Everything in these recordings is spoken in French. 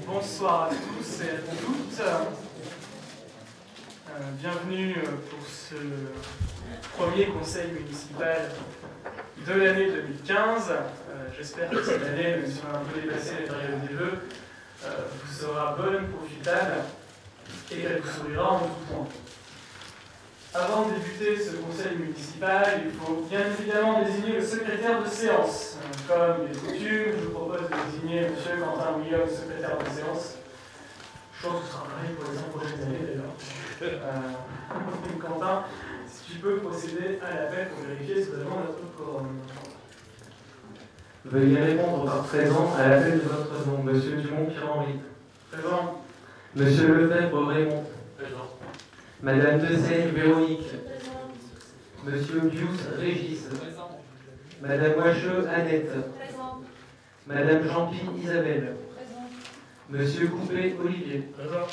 Bonsoir à tous et à toutes. Bienvenue pour ce premier conseil municipal de l'année 2015. J'espère que cette année, même si on a un peu dépassé la période des vœux, vous sera bonne, profitable et qu'elle vous sourira en tout point. Avant de débuter ce conseil municipal, il faut bien évidemment désigner le secrétaire de séance. Comme il est coutume, je vous propose de désigner M. Quentin William, secrétaire de séance. Chose qui sera pareille pour les 5 prochaines années d'ailleurs. Quentin, si tu peux procéder à l'appel pour vérifier si vraiment notre quorum. Veuillez répondre par présent à l'appel de votre nom. Monsieur Dumont Pierre-Henri. Présent. Monsieur Lefebvre Raymond. Présent. Madame Desaigne Véronique. Présent. Monsieur Bius Régis. Présent. Madame Wacheux Annette. Présent. Madame Jean-Pi Isabelle. Présent. Monsieur Coupé Olivier. Présent.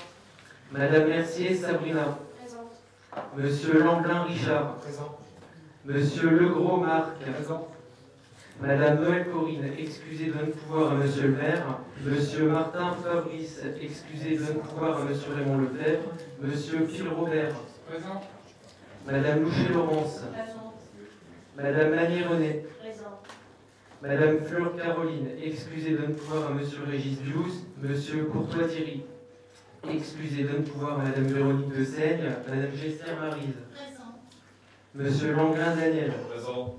Madame Mercier Sabrina. Présent. Monsieur Lamblin Richard. Présent. Monsieur Legros Marc. Présent. Madame Noël Corinne, excusez de donner pouvoir à Monsieur le maire. Monsieur Martin Fabrice, excusez de donner pouvoir à Monsieur Raymond Lefebvre. Monsieur Phil Robert. Présent. Madame Loucher-Laurence. Présent. Madame Manier René. Présent. Madame Fleur Caroline, excusez de donner pouvoir à Monsieur Régis Bius. Monsieur Courtois Thierry, excusez de donner pouvoir à Madame Véronique de Seigne. Madame Gester Maryse. Présent. Monsieur Langlin Daniel. Présent.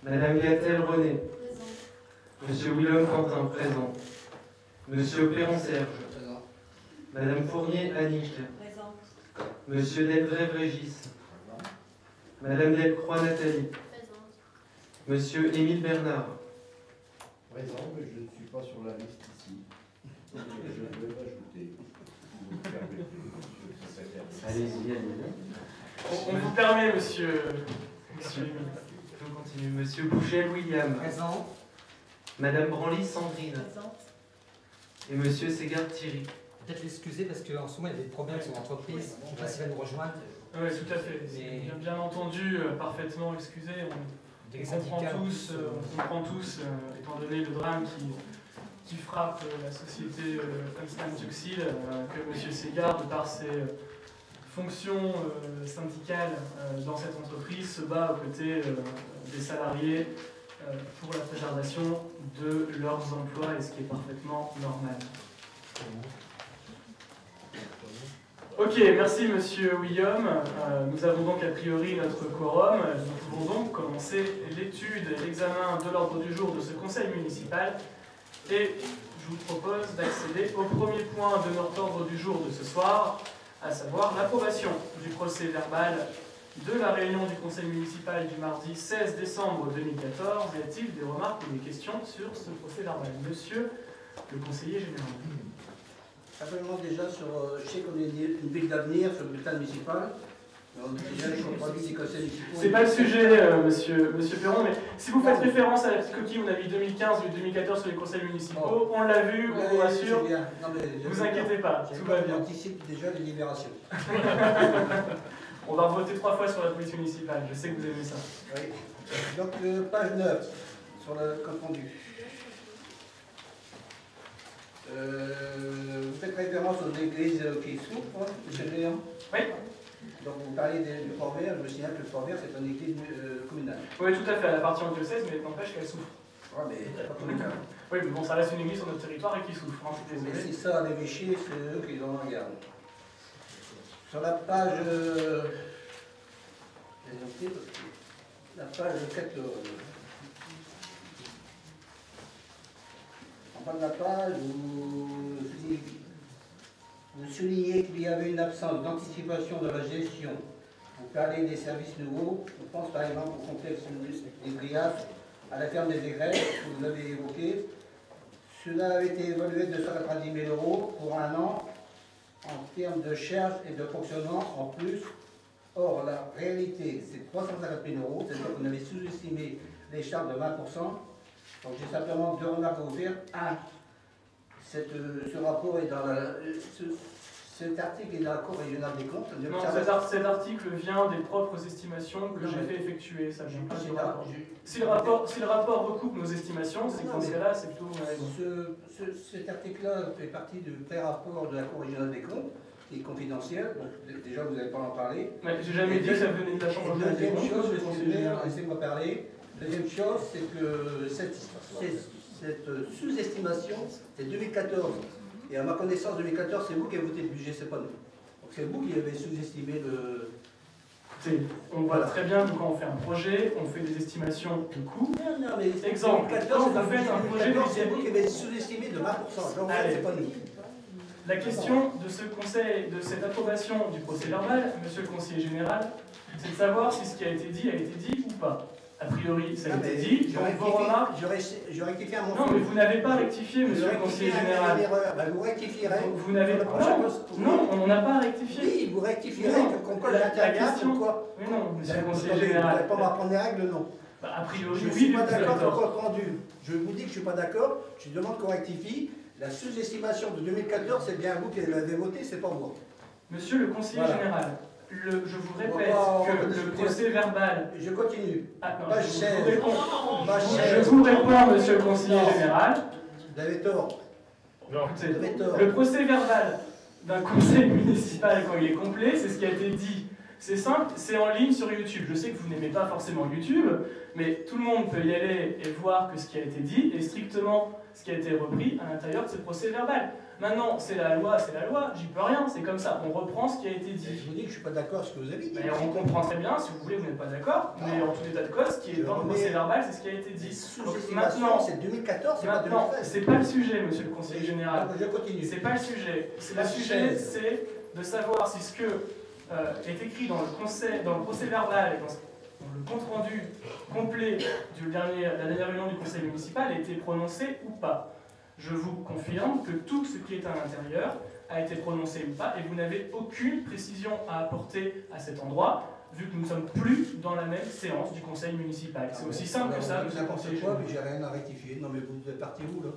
Madame Gattel René. Présent. Monsieur Willem Quentin, présent. Monsieur Perron Serge. Présent. Madame Fournier Annick. Présent. Monsieur Delgrève Régis. Madame Delcroix Nathalie. Présent. Monsieur Émile Bernard. Présent, mais je ne suis pas sur la liste ici. Je vais m'ajouter. Si vous me permettez, monsieur le secrétaire. Allez-y, allez-y. On vous permet, monsieur. Je continue. Monsieur Bouchel William. Présent. Madame Branly Sandrine. Présent. Et Monsieur Ségard Thierry. Peut-être l'excuser parce qu'en ce moment il y a des problèmes sur l'entreprise. Je ne sais pas s'il va nous rejoindre. Oui, tout à fait. Mais- Bien entendu, parfaitement excusé. Des On syndicats. comprend tous, étant donné le drame qui frappe la société Constant Tuxil, que M. Ségard, de par ses fonctions syndicales dans cette entreprise, se bat aux côtés des salariés pour la préservation de leurs emplois, et ce qui est parfaitement normal. Ok, merci Monsieur William. Nous avons donc a priori notre quorum. Nous pouvons donc commencer l'étude et l'examen de l'ordre du jour de ce conseil municipal. Et je vous propose d'accéder au premier point de notre ordre du jour de ce soir, à savoir l'approbation du procès verbal de la réunion du conseil municipal du mardi 16 décembre 2014. Y a-t-il des remarques ou des questions sur ce procès verbal? Monsieur le conseiller général. Simplement déjà sur, je sais qu'on a une ville d'avenir sur le bulletin municipal. Alors, déjà les comptes rendus des conseils municipaux. C'est pas le sujet, monsieur Perron, mais si vous faites référence à la petite coquille où on a mis 2015 ou 2014 sur les conseils municipaux, on l'a vu, on vous rassure, vous inquiétez pas, tout va bien. On anticipe déjà les libérations. On va voter 3 fois sur la police municipale, je sais que vous aimez ça. Oui. Donc, page 9, sur le compte rendu. Vous faites référence aux églises qui souffrent, monsieur le Léon. Oui. Donc vous parlez du Fort-Vert, je me signale que le Fort-Vert c'est une église communale. Oui, tout à fait, elle appartient au diocèse, mais n'empêche qu'elle souffre. Ouais, mais pas tous les cas. Oui, mais bon, ça reste une église sur notre territoire et qui souffre, hein, je suis Mais désolé. si ça à l'évêché, c'est eux qui en regardent. Sur la page. J'ai noté parce que la page 14. En bas de la page, vous soulignez qu'il y avait une absence d'anticipation de la gestion. Vous parlez des services nouveaux. Je pense par exemple au complexe des grillades, à la ferme des Aigrettes, que vous avez évoqué. Cela a été évalué de 290 000 € pour un an en termes de charges et de fonctionnement en plus. Or, la réalité, c'est 350 000 €, c'est-à-dire qu'on avait sous-estimé les charges de 20%. Donc j'ai simplement 2 remarques à vous faire. Un, ce rapport est dans cet article est dans la Cour régionale des comptes. Non, cet article vient des propres estimations que j'ai fait effectuer. Ça vient pas du rapport. Si le rapport recoupe nos estimations, c'est que dans ce cas-là, c'est plutôt une raison. Cet article-là fait partie du pré-rapport de la Cour régionale des comptes, qui est confidentiel. Donc, déjà, vous n'avez pas en parler. J'ai jamais dit que ça venait de la Chambre de Deuxième comptes. chose, laissez-moi parler. Deuxième chose, c'est que cette sous-estimation, c'est 2014. Et à ma connaissance, 2014, c'est vous qui avez voté le budget, c'est pas nous. Donc c'est vous qui avez sous-estimé le... On voit très bien que quand on fait un projet, on fait des estimations de coûts. Non, mais exemple, 2014, quand vous faites un projet, c'est vous qui avez sous-estimé de 20%. Donc c'est pas nous. La question de ce conseil, de cette approbation du procès verbal, monsieur le conseiller général, c'est de savoir si ce qui a été dit ou pas. A priori, ça a été dit. Donc vos remarques. Je rectifie à mon Non, mais vous n'avez pas rectifié, monsieur le conseiller général. Vous rectifierez. Vous n'avez pas. Non, on n'a pas rectifié. Oui, vous rectifierez qu'on colle la question. Quoi. Mais non, monsieur le conseiller Vous général. n'allez pas m'apprendre les règles, non. A priori, je ne oui, suis pas vous avez d'accord avec le tort. compte rendu. Je vous dis que je ne suis pas d'accord. Je demande qu'on rectifie. La sous-estimation de 2014, c'est bien vous qui l'avez voté, c'est pas moi. Monsieur le conseiller général, je vous répète que le procès verbal... Je continue. Ah, non, Page je 16. vous réponds. Page Je 16. vous réponds, monsieur le conseiller général. Vous avez tort. Écoutez, Vous avez tort. le procès verbal d'un conseil municipal, quand il est complet, c'est ce qui a été dit. C'est simple, c'est en ligne sur YouTube. Je sais que vous n'aimez pas forcément YouTube, mais tout le monde peut y aller et voir que ce qui a été dit est strictement ce qui a été repris à l'intérieur de ce procès verbal. Maintenant, c'est la loi, j'y peux rien, c'est comme ça. On reprend ce qui a été dit. Je vous dis que je ne suis pas d'accord avec ce que vous avez dit. Mais on comprend très bien, si vous voulez, vous n'êtes pas d'accord, mais en tout état de cause, ce qui est dans le procès verbal, c'est ce qui a été dit. Maintenant, c'est 2014, c'est pas 2013. C'est pas le sujet, monsieur le conseiller général. Je continue. C'est pas le sujet. Le sujet, c'est de savoir si ce que est écrit dans le procès verbal et dans le compte-rendu complet de la dernière réunion du conseil municipal a été prononcé ou pas. Je vous confirme que tout ce qui est à l'intérieur a été prononcé ou pas, et vous n'avez aucune précision à apporter à cet endroit, vu que nous ne sommes plus dans la même séance du conseil municipal. C'est aussi simple que ça, monsieur le conseiller général. J'ai rien à rectifier. Non, mais vous êtes parti où, là?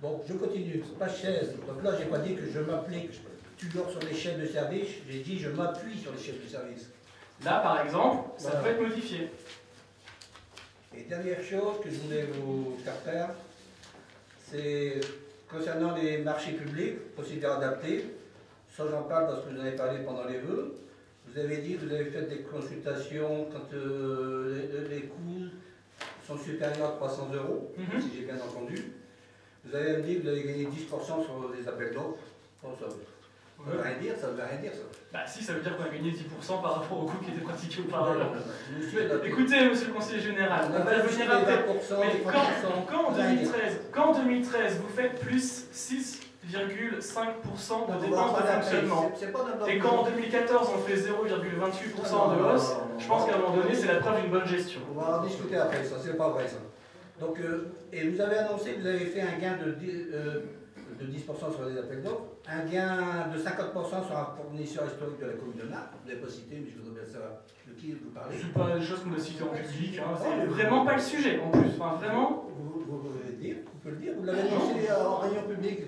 Bon, je continue. Page 16. Donc là, j'ai pas dit que je m'applique toujours sur les chefs de service. J'ai dit je m'appuie sur les chefs de service. Là, par exemple, ça peut être modifié. Et dernière chose que je voulais vous faire faire, c'est concernant les marchés publics, procédures adaptées. Ça, j'en parle parce que vous en avez parlé pendant les vœux. Vous avez dit que vous avez fait des consultations quand les coûts sont supérieurs à 300 €, si j'ai bien entendu. Vous avez dit que vous avez gagné 10% sur les appels d'offres. Oh, ça veut rien dire, ça veut rien dire, ça. Bah si, ça veut dire qu'on a gagné 10% par rapport au coût qui était pratiqué auparavant. Écoutez, monsieur le conseiller général, on va venir après. Mais quand en 2013, vous faites plus 6,5% de dépenses de fonctionnement, et quand en 2014 on fait 0,28% de hausse, je pense qu'à un moment donné, c'est la preuve d'une bonne gestion. On va en discuter après, ça, c'est pas vrai, ça. Donc, et vous avez annoncé que vous avez fait un gain de 10% sur les appels d'offres, un gain de 50% sur un fournisseur historique de la commune de Naples. Vous ne l'avez pas cité, mais je voudrais bien savoir de qui vous parlez. Ce n'est pas des choses qu'on doit citer en public, hein. C'est vraiment pas le sujet en plus. Enfin, vraiment. Vous pouvez le dire, vous l'avez annoncé en réunion publique.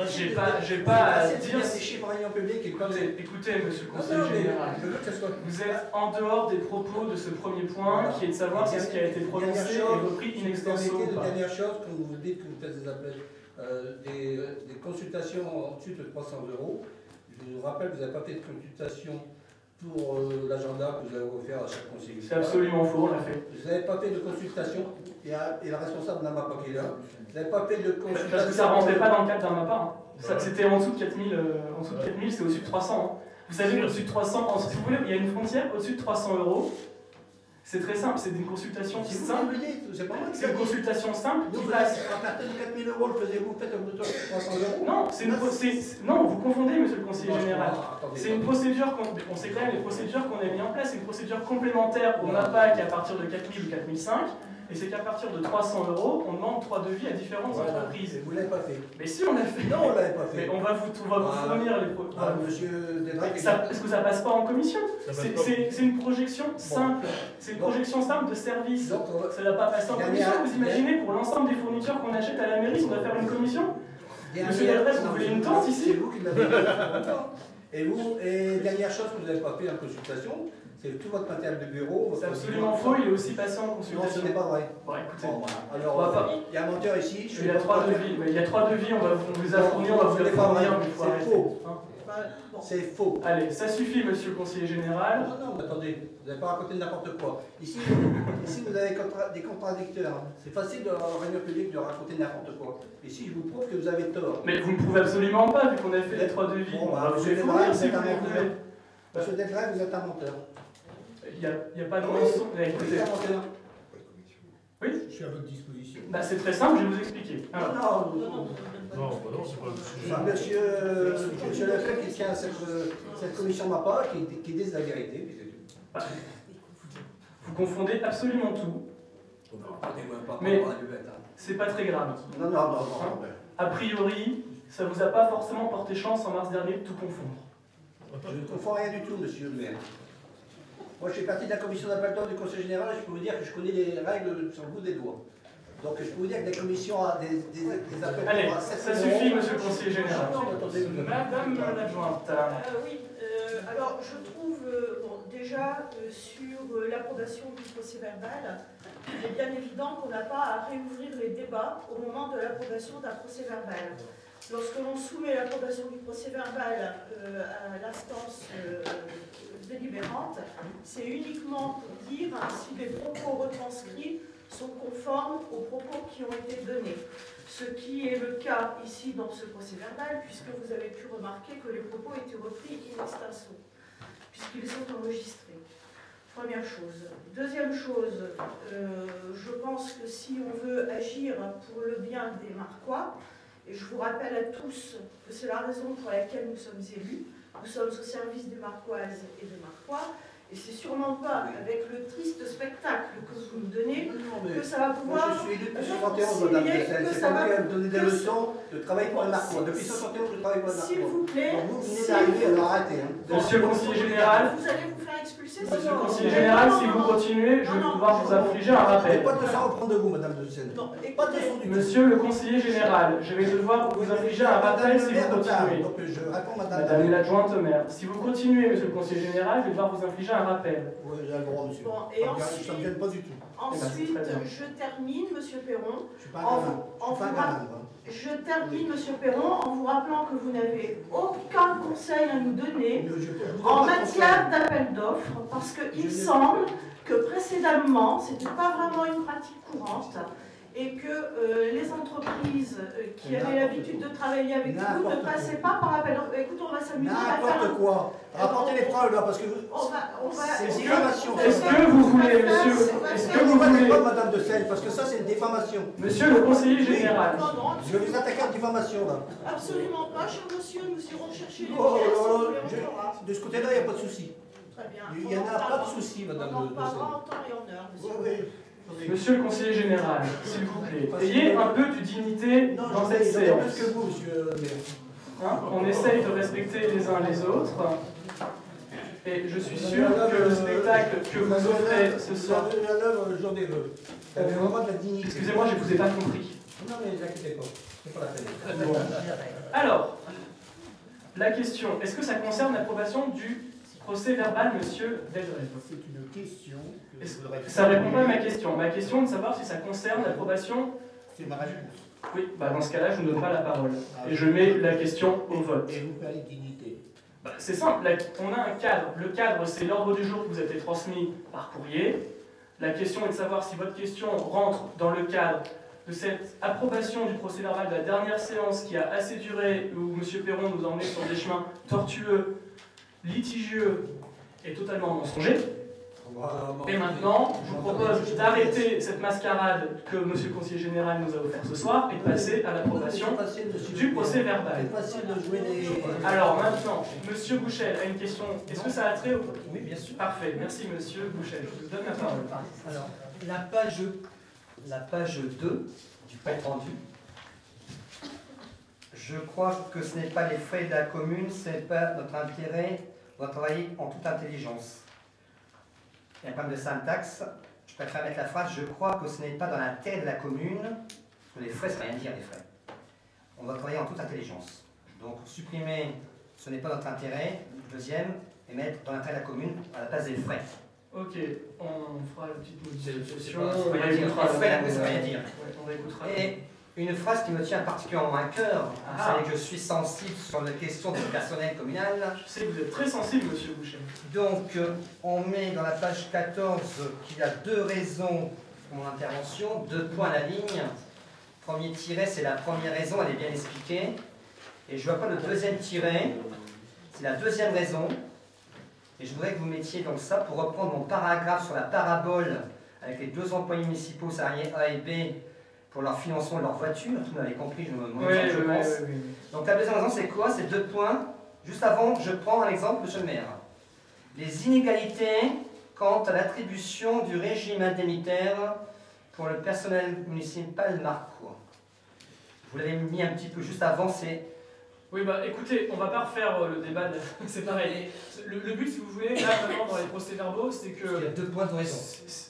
J'ai pas à dire. Des chiffres en réunion publique. Écoutez, monsieur le conseiller général, vous êtes en dehors des propos de ce premier point, qui est de savoir si ce qui a été prononcé est repris in extenso ou pas. Dernière chose, quand vous dites que vous faites des appels. Des consultations au-dessus de 300 €. Je vous rappelle que vous n'avez pas fait de consultation pour l'agenda que vous avez offert à chaque conseiller. C'est absolument faux, on l'a fait. Vous n'avez pas fait de consultation, et la responsable n'a pas qui est là. Vous n'avez pas fait de consultation. Parce que ça ne rentrait pas dans le cadre d'un MAPA. Hein. C'était en dessous de 4000, c'est au-dessus de 300. Hein. Vous savez qu'au-dessus de 300, si vous voulez, il y a une frontière au-dessus de 300 €. C'est très simple, c'est une consultation simple. C'est une consultation simple qui passe. À partir de 4000 € le faisiez-vous, faites un bouton de 300 €. Non, non, vous confondez, monsieur le conseiller général. C'est une procédure, on sait quand même les procédures qu'on a mis en place, c'est une procédure complémentaire au MAPA qui est à partir de 4000 ou 4005. Et c'est qu'à partir de 300 €, on demande 3 devis à différentes entreprises. Vous ne l'avez pas fait. Mais si, on l'a fait. Non, on ne l'avait pas fait. Mais on va vous fournir les produits. Monsieur Dédrac, est-ce que ça passe pas en commission? C'est une projection simple. C'est une projection simple de service. Ça ne va pas passer en commission. Vous imaginez pour l'ensemble des fournitures qu'on achète à la mairie, si on doit faire une commission? Monsieur Delrez, vous voulez une tente C'est ici? vous qui l'avez fait il y a longtemps. Et dernière chose que vous n'avez pas fait en consultation, c'est tout votre matériel de bureau. C'est absolument faux, il est aussi passé en Non, consultation. ce n'est pas vrai. Bon, écoutez, Bon, voilà. On Alors, va pas- il y a un menteur ici. il y a 3 devis, mais il y a 3 devis, on vous les a fournis, on va vous Ce les n'est pas vrai. fournir, mais il faut C'est arrêter. faux. Hein. C'est faux. Allez, ça suffit, monsieur le conseiller général. Non, non, mais attendez, vous n'avez pas raconté n'importe quoi. Ici vous avez des contradicteurs. C'est facile en réunion publique de raconter n'importe quoi. Ici, je vous prouve que vous avez tort. Mais vous ne prouvez absolument pas, vu qu'on a fait les 3 devis. Bon, On va bah, vous monsieur les Delrez, fournir vous si êtes vous un les menteur. voulez. Monsieur Delrez, vous êtes un menteur. Il n'y a pas de Oui. mensonge. Vous Écoutez, êtes un menteur. oui, Je suis à votre disposition. bah, c'est très simple, je vais vous expliquer. Alors, Non, Non, bah non, c'est pas le sujet. monsieur Lefebvre qui tient cette commission de ma part, qui dit la vérité. Puis c'est tout. vous confondez absolument tout. Attendez-moi pas Mais- pour la buvette, hein. C'est pas très grave. Non, non, non, non. A priori, ça vous a pas forcément porté chance en mars dernier de tout confondre. Je ne confonds rien du tout, monsieur le maire. Moi, je fais partie de la commission d'appel d'offres du Conseil général et je peux vous dire que je connais les règles sur le bout des doigts. Donc, je peux vous dire que des commissions, des appels Allez, d'offres à 7 ça euros- suffit, monsieur le conseiller général. Non, attendez, vous- Madame l'adjointe. Oui, alors je trouve, bon, déjà, sur l'approbation du procès verbal, il est bien évident qu'on n'a pas à réouvrir les débats au moment de l'approbation d'un procès verbal. Lorsque l'on soumet l'approbation du procès verbal à l'instance délibérante, c'est uniquement pour dire si les propos retranscrits sont conformes aux propos qui ont été donnés. Ce qui est le cas ici dans ce procès verbal, puisque vous avez pu remarquer que les propos étaient repris in extenso, puisqu'ils sont enregistrés. Première chose. Deuxième chose, je pense que si on veut agir pour le bien des Marquois, et je vous rappelle à tous que c'est la raison pour laquelle nous sommes élus, nous sommes au service des Marquoises et des Marquois, et c'est sûrement pas avec le triste spectacle que vous nous donnez Non, mais que ça va moi, pouvoir... je suis élu depuis 71, madame Dessel. C'est pas moi qui vais me donner des leçons de travail pour le Marquois. Depuis 71, je travaille pour le S'il Marquois. vous plaît, Donc, vous venez d'arriver, alors arrêtez. Hein. Monsieur le conseiller général, vous allez vous faire expulser. monsieur le sinon- conseiller général, si vous continuez, je vais devoir vous infliger un J'ai rappel. pas de leçon à prendre de vous, madame Dessel. Non, Pas de écoutez, leçon du tout. Monsieur le conseiller général, je vais devoir vous infliger un rappel si vous continuez. Donc, je réponds, madame. Madame l'adjointe au maire, si vous continuez, monsieur le conseiller général, je vais devoir vous infliger un rappel. Oui, j'ai le droit, monsieur. Bon, et Ça me ensuite- ça me gêne pas du tout. ensuite, très bien. je termine, Monsieur Perron. Je suis pas un En gamin. vous- Je en suis pas un vous gamin, moi. Je termine, Monsieur Perron, en vous rappelant que vous n'avez aucun conseil à nous donner Je vous en donne pas de matière d'appel d'offres, parce qu'il semble que précédemment, ce n'était pas vraiment une pratique courante, et que les entreprises qui avaient l'habitude de travailler avec vous ne N'importe passaient quoi. pas par appel d'offres. Écoute, on va s'amuser, on va faire N'importe quoi. Rapportez les preuves là, parce que vous. On va. C'est est-ce une que- diffamation. Est-ce que vous voulez, monsieur, est-ce que vous Pas des voulez, preuves, madame de Seine, parce que ça, c'est une diffamation. monsieur le conseiller général, Non, non, Je vais vous attaquer en diffamation là. absolument pas, cher monsieur, nous irons chercher les Oh, pièces, oh, on oh, vous les montrera. de ce côté-là, il n'y a pas de souci. Très bien. Il n'y en a pas de souci, madame On en de parlera Seine. en temps et en heure, monsieur. Oui, oui. monsieur le conseiller général, s'il vous plaît, ayez un peu de dignité Non, dans j'en cette ai plus séance. que vous, monsieur le maire. Hein, on essaye de respecter les uns les autres. Et je suis sûr que le spectacle que vous offrez ce soir... Vous avez une œuvre le jour des vœux. Vous avez vraiment de la dignité. Excusez-moi, je ne vous ai pas compris. Non, mais ne vous inquiétez pas. C'est pas la peine. Bon. Alors, la question, est-ce que ça concerne l'approbation du procès verbal, monsieur Delrez? C'est une question que Est-ce- je voudrais Ça ne répond pas à ma question. Ma question est de savoir si ça concerne l'approbation... C'est ma réponse. Oui, bah dans ce cas-là, je ne donne pas la parole. Et je mets la question au vote. Et vous perdez dignité. Bah, c'est simple, on a un cadre. Le cadre, c'est l'ordre du jour qui vous a été transmis par courrier. La question est de savoir si votre question rentre dans le cadre de cette approbation du procès verbal de la dernière séance qui a assez duré, où M. Perron nous a emmenés sur des chemins tortueux, litigieux et totalement mensongers. Et maintenant, je vous propose d'arrêter cette mascarade que M. le conseiller général nous a offert ce soir et de passer à l'approbation du procès verbal. C'est facile de jouer les. Alors maintenant, Monsieur Bouchel a une question. Est-ce que ça a trait au... Oui, bien sûr. Parfait, merci Monsieur Bouchel. Je vous donne la parole. Alors, la page 2 du compte rendu, je crois que ce n'est pas les frais de la commune, ce n'est pas notre intérêt, on doit travailler en toute intelligence. Il y a un problème de syntaxe, je préfère mettre la phrase, je crois que ce n'est pas dans l'intérêt de la commune, parce que les frais, ça ne veut rien dire les frais. on doit travailler en toute intelligence. Donc supprimer, ce n'est pas notre intérêt. Deuxième, et mettre dans l'intérêt de la commune à la place des frais. Ok, on fera la petite modification. On va écoutera Ouais, dire. on réécoutera. Et une phrase qui me tient particulièrement à cœur, vous Ah. savez que je suis sensible sur les questions du personnel communal. Je sais que vous êtes très sensible, monsieur Boucher. Donc, on met dans la page 14 qu'il y a 2 raisons pour mon intervention, 2 points à la ligne. Premier tiret, c'est la première raison, elle est bien expliquée. Et je ne vois pas le deuxième tiret, c'est la deuxième raison. Et je voudrais que vous mettiez donc ça pour reprendre mon paragraphe sur la parabole avec les 2 employés municipaux salariés A et B pour leur financement de leur voiture. Tout le monde avait compris, je pense. Oui. Donc la deuxième raison, c'est quoi? C'est 2 points. Juste avant, je prends un exemple, monsieur le maire. Les inégalités quant à l'attribution du régime indemnitaire pour le personnel municipal marquois. Vous l'avez mis un petit peu juste avant, c'est... Oui, bah écoutez, on va pas refaire le débat, c'est pareil. Le but, si vous voulez, là, vraiment, dans les procès-verbaux, c'est que... Il y a 2 points de raison.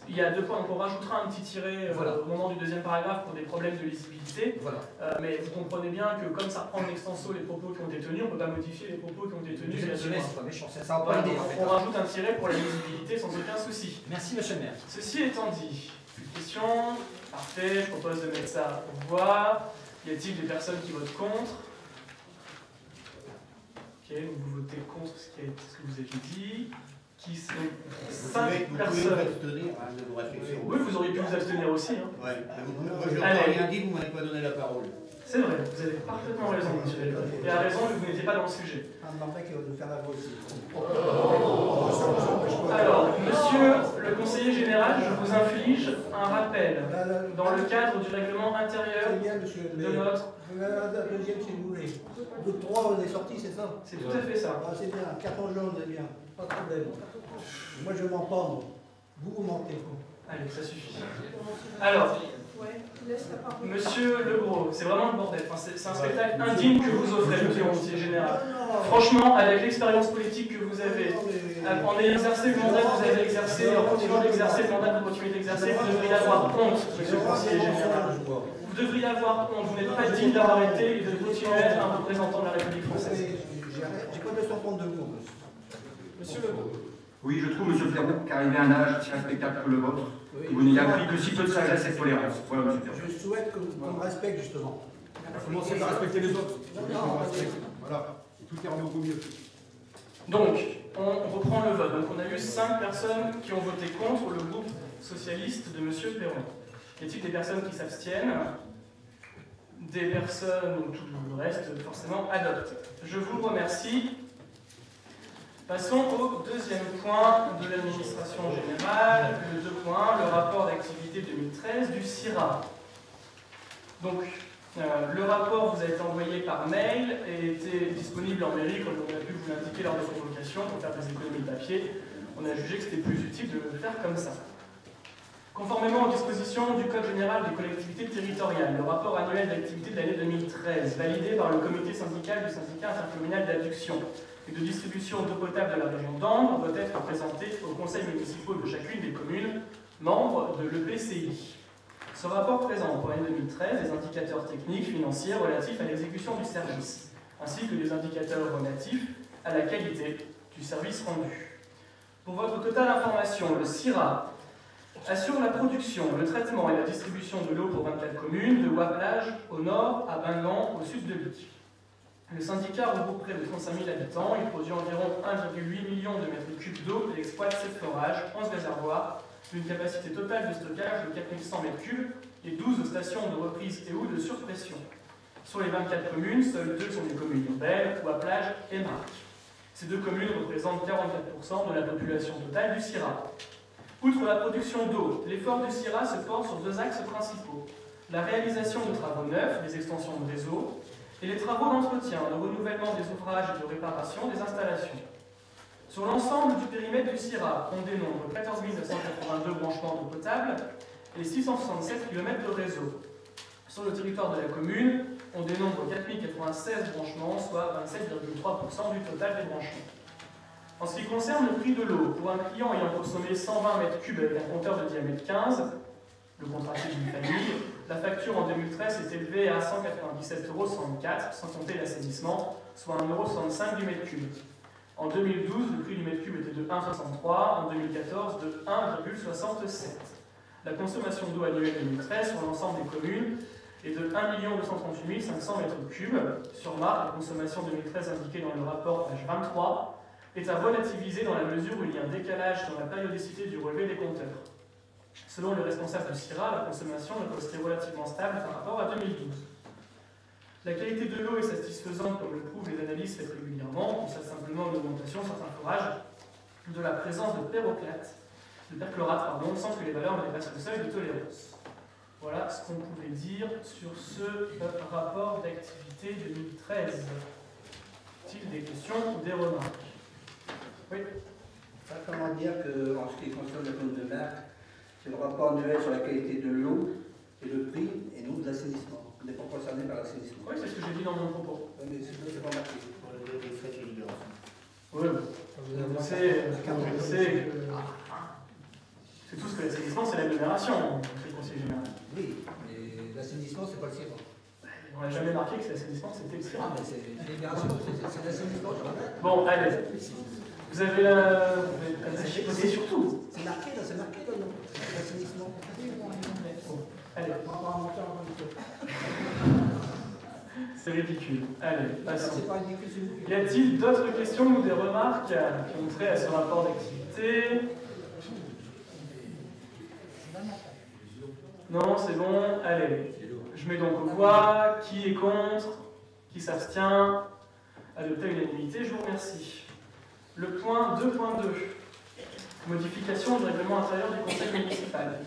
Il y a 2 points, donc on rajoutera un petit tiret Voilà. au moment du deuxième paragraphe pour des problèmes de lisibilité. Voilà. Mais vous comprenez bien que comme ça reprend en extenso les propos qui ont été tenus, on ne peut pas modifier les propos qui ont été tenus. Deuxième tiret, c'est pas méchant, c'est ça en Voilà, idée, donc en fait. on rajoute un tiret pour la lisibilité sans aucun souci. Merci, monsieur le maire. Ceci étant dit, question, parfait, je propose de mettre ça au voix. Y a-t-il des personnes qui votent contre? Ok, donc vous votez contre ce que vous avez dit. Qui sont 5 Vous personnes. pouvez abstenir de vos réflexions. Oui, vous auriez pu vous abstenir aussi. Hein. Ouais, moi je n'ai Allez. rien dit, vous ne m'avez pas donné la parole. C'est vrai, vous avez parfaitement raison, monsieur Delcourt. Et à raison, vous n'étiez pas dans le sujet. Alors, monsieur le conseiller général, je vous inflige un rappel dans le cadre du règlement intérieur Très bien, monsieur le de maire. notre... La deuxième, si vous voulez. Au bout de 3, on est sorti, c'est ça? C'est tout à fait ça. Ah, c'est bien, carton jaune, c'est bien, pas de problème. Moi, je m'entends. Vous mentez. Allez, ça suffit. Alors, Ouais, laisse la parole. monsieur Legros, c'est vraiment le bordel. Enfin, c'est un spectacle indigne que vous offrez, monsieur le conseiller général. Non, Franchement, avec l'expérience politique que vous avez, non, mais- en ayant exercé le mandat que vous avez exercé, en continuant d'exercer le mandat que vous continuez d'exercer, vous devriez avoir honte, monsieur le conseiller général. Vous devriez avoir honte, vous n'êtes pas digne d'avoir été et de continuer à être un représentant de la République française. J'ai pas de s'entendre de vous. Monsieur Legros. Oui, je trouve, monsieur Ferraud, qu'arrivé à un âge si respectable que le vôtre, que vous n'ayez appris que si peu de sagesse et de tolérance. Voilà, monsieur Ferraud. Je souhaite qu'on me respecte, justement. Commencez par respecter les autres. Voilà, tout est remis au mieux. Donc, on reprend le vote. Donc, on a eu 5 personnes qui ont voté contre le groupe socialiste de monsieur Perron. Y a-t-il des personnes qui s'abstiennent? Des personnes, donc tout le reste, forcément, adoptent. Je vous remercie. Passons au deuxième point de l'administration générale. Le 2 points, le rapport d'activité 2013 du CIRA. Donc, le rapport vous a été envoyé par mail et était disponible en mairie, comme on a pu vous l'indiquer lors de la convocation, pour faire des économies de papier. On a jugé que c'était plus utile de le faire comme ça. Conformément aux dispositions du Code général des collectivités territoriales, le rapport annuel d'activité de l'année 2013, validé par le comité syndical du syndicat intercommunal d'adduction et de distribution d'eau potable de la région d'Ambre, doit être présenté aux conseils municipaux de chacune des communes membres de l'EPCI. Ce rapport présente pour l'année 2013 les indicateurs techniques, financiers relatifs à l'exécution du service, ainsi que les indicateurs relatifs à la qualité du service rendu. Pour votre totale information, le CIRA assure la production, le traitement et la distribution de l'eau pour 24 communes, de Ouaplage au nord à Bingan au sud de Luc. Le syndicat regroupe près de 35 000 habitants, il produit environ 1,8 million de mètres cubes d'eau et exploite 7 forages, 11 réservoirs, d'une capacité totale de stockage de 4100 mètres cubes et 12 stations de reprise et ou de surpression. Sur les 24 communes, seules 2 sont des communes urbaines, Ouaplage et Marc. Ces 2 communes représentent 44% de la population totale du CIRA. Outre la production d'eau, l'effort du CIRA se porte sur 2 axes principaux. La réalisation de travaux neufs, des extensions de réseau, et les travaux d'entretien, de renouvellement des ouvrages et de réparation des installations. Sur l'ensemble du périmètre du CIRA, on dénombre 14 982 branchements d'eau potable et 667 km de réseau. Sur le territoire de la commune, on dénombre 4 096 branchements, soit 27,3% du total des branchements. En ce qui concerne le prix de l'eau, pour un client ayant consommé 120 m3 avec un compteur de diamètre 15, le contrat d'une famille, La facture en 2013 s'est élevée à 197,64 €, sans compter l'assainissement, soit 1,65 € du mètre cube. En 2012, le prix du mètre cube était de 1,63 €, en 2014 de 1,67 €. La consommation d'eau annuelle 2013 sur l'ensemble des communes est de 1 238 500 m3. Sur remarque, la consommation 2013 indiquée dans le rapport page 23 est à relativiser dans la mesure où il y a un décalage dans la périodicité du relevé des compteurs. Selon le responsable du CIRA, la consommation est restée relativement stable par rapport à 2012. La qualité de l'eau est satisfaisante, comme le prouvent les analyses faites régulièrement. On constate simplement une augmentation, certains forages, de la présence de perchlorate, sans que les valeurs ne dépassent le seuil de tolérance. Voilà ce qu'on pouvait dire sur ce rapport d'activité 2013. Y a-t-il des questions ou des remarques? Oui. Comment dire qu'en ce qui concerne la commune de Marc, c'est le rapport annuel sur la qualité de l'eau et le prix, et non de l'assainissement. On n'est pas concerné par l'assainissement. Oui, c'est ce que j'ai dit dans mon propos. Oui, mais c'est pas marqué. Oui, on sait que c'est tout ce que l'assainissement, c'est l'agglomération, le conseil général. Oui, mais l'assainissement, c'est pas le CIRA. On n'a jamais marqué que l'assainissement, c'était le CIRA. Ah, mais c'est l'assainissement, je rappelle. Bon, allez. Vous avez la... C'est surtout. C'est marqué dans le nom. L'assainissement. Bon, allez. C'est ridicule. Allez, passons. C'est pas ridicule, c'est vous. Y a-t-il d'autres questions ou des remarques qui ont trait à ce rapport d'activité? Non, c'est bon. Allez. Je mets donc aux voix. Qui est contre? Qui s'abstient? Adopté à l'unanimité, je vous remercie. Le point 2.2. Modification du règlement intérieur du conseil municipal.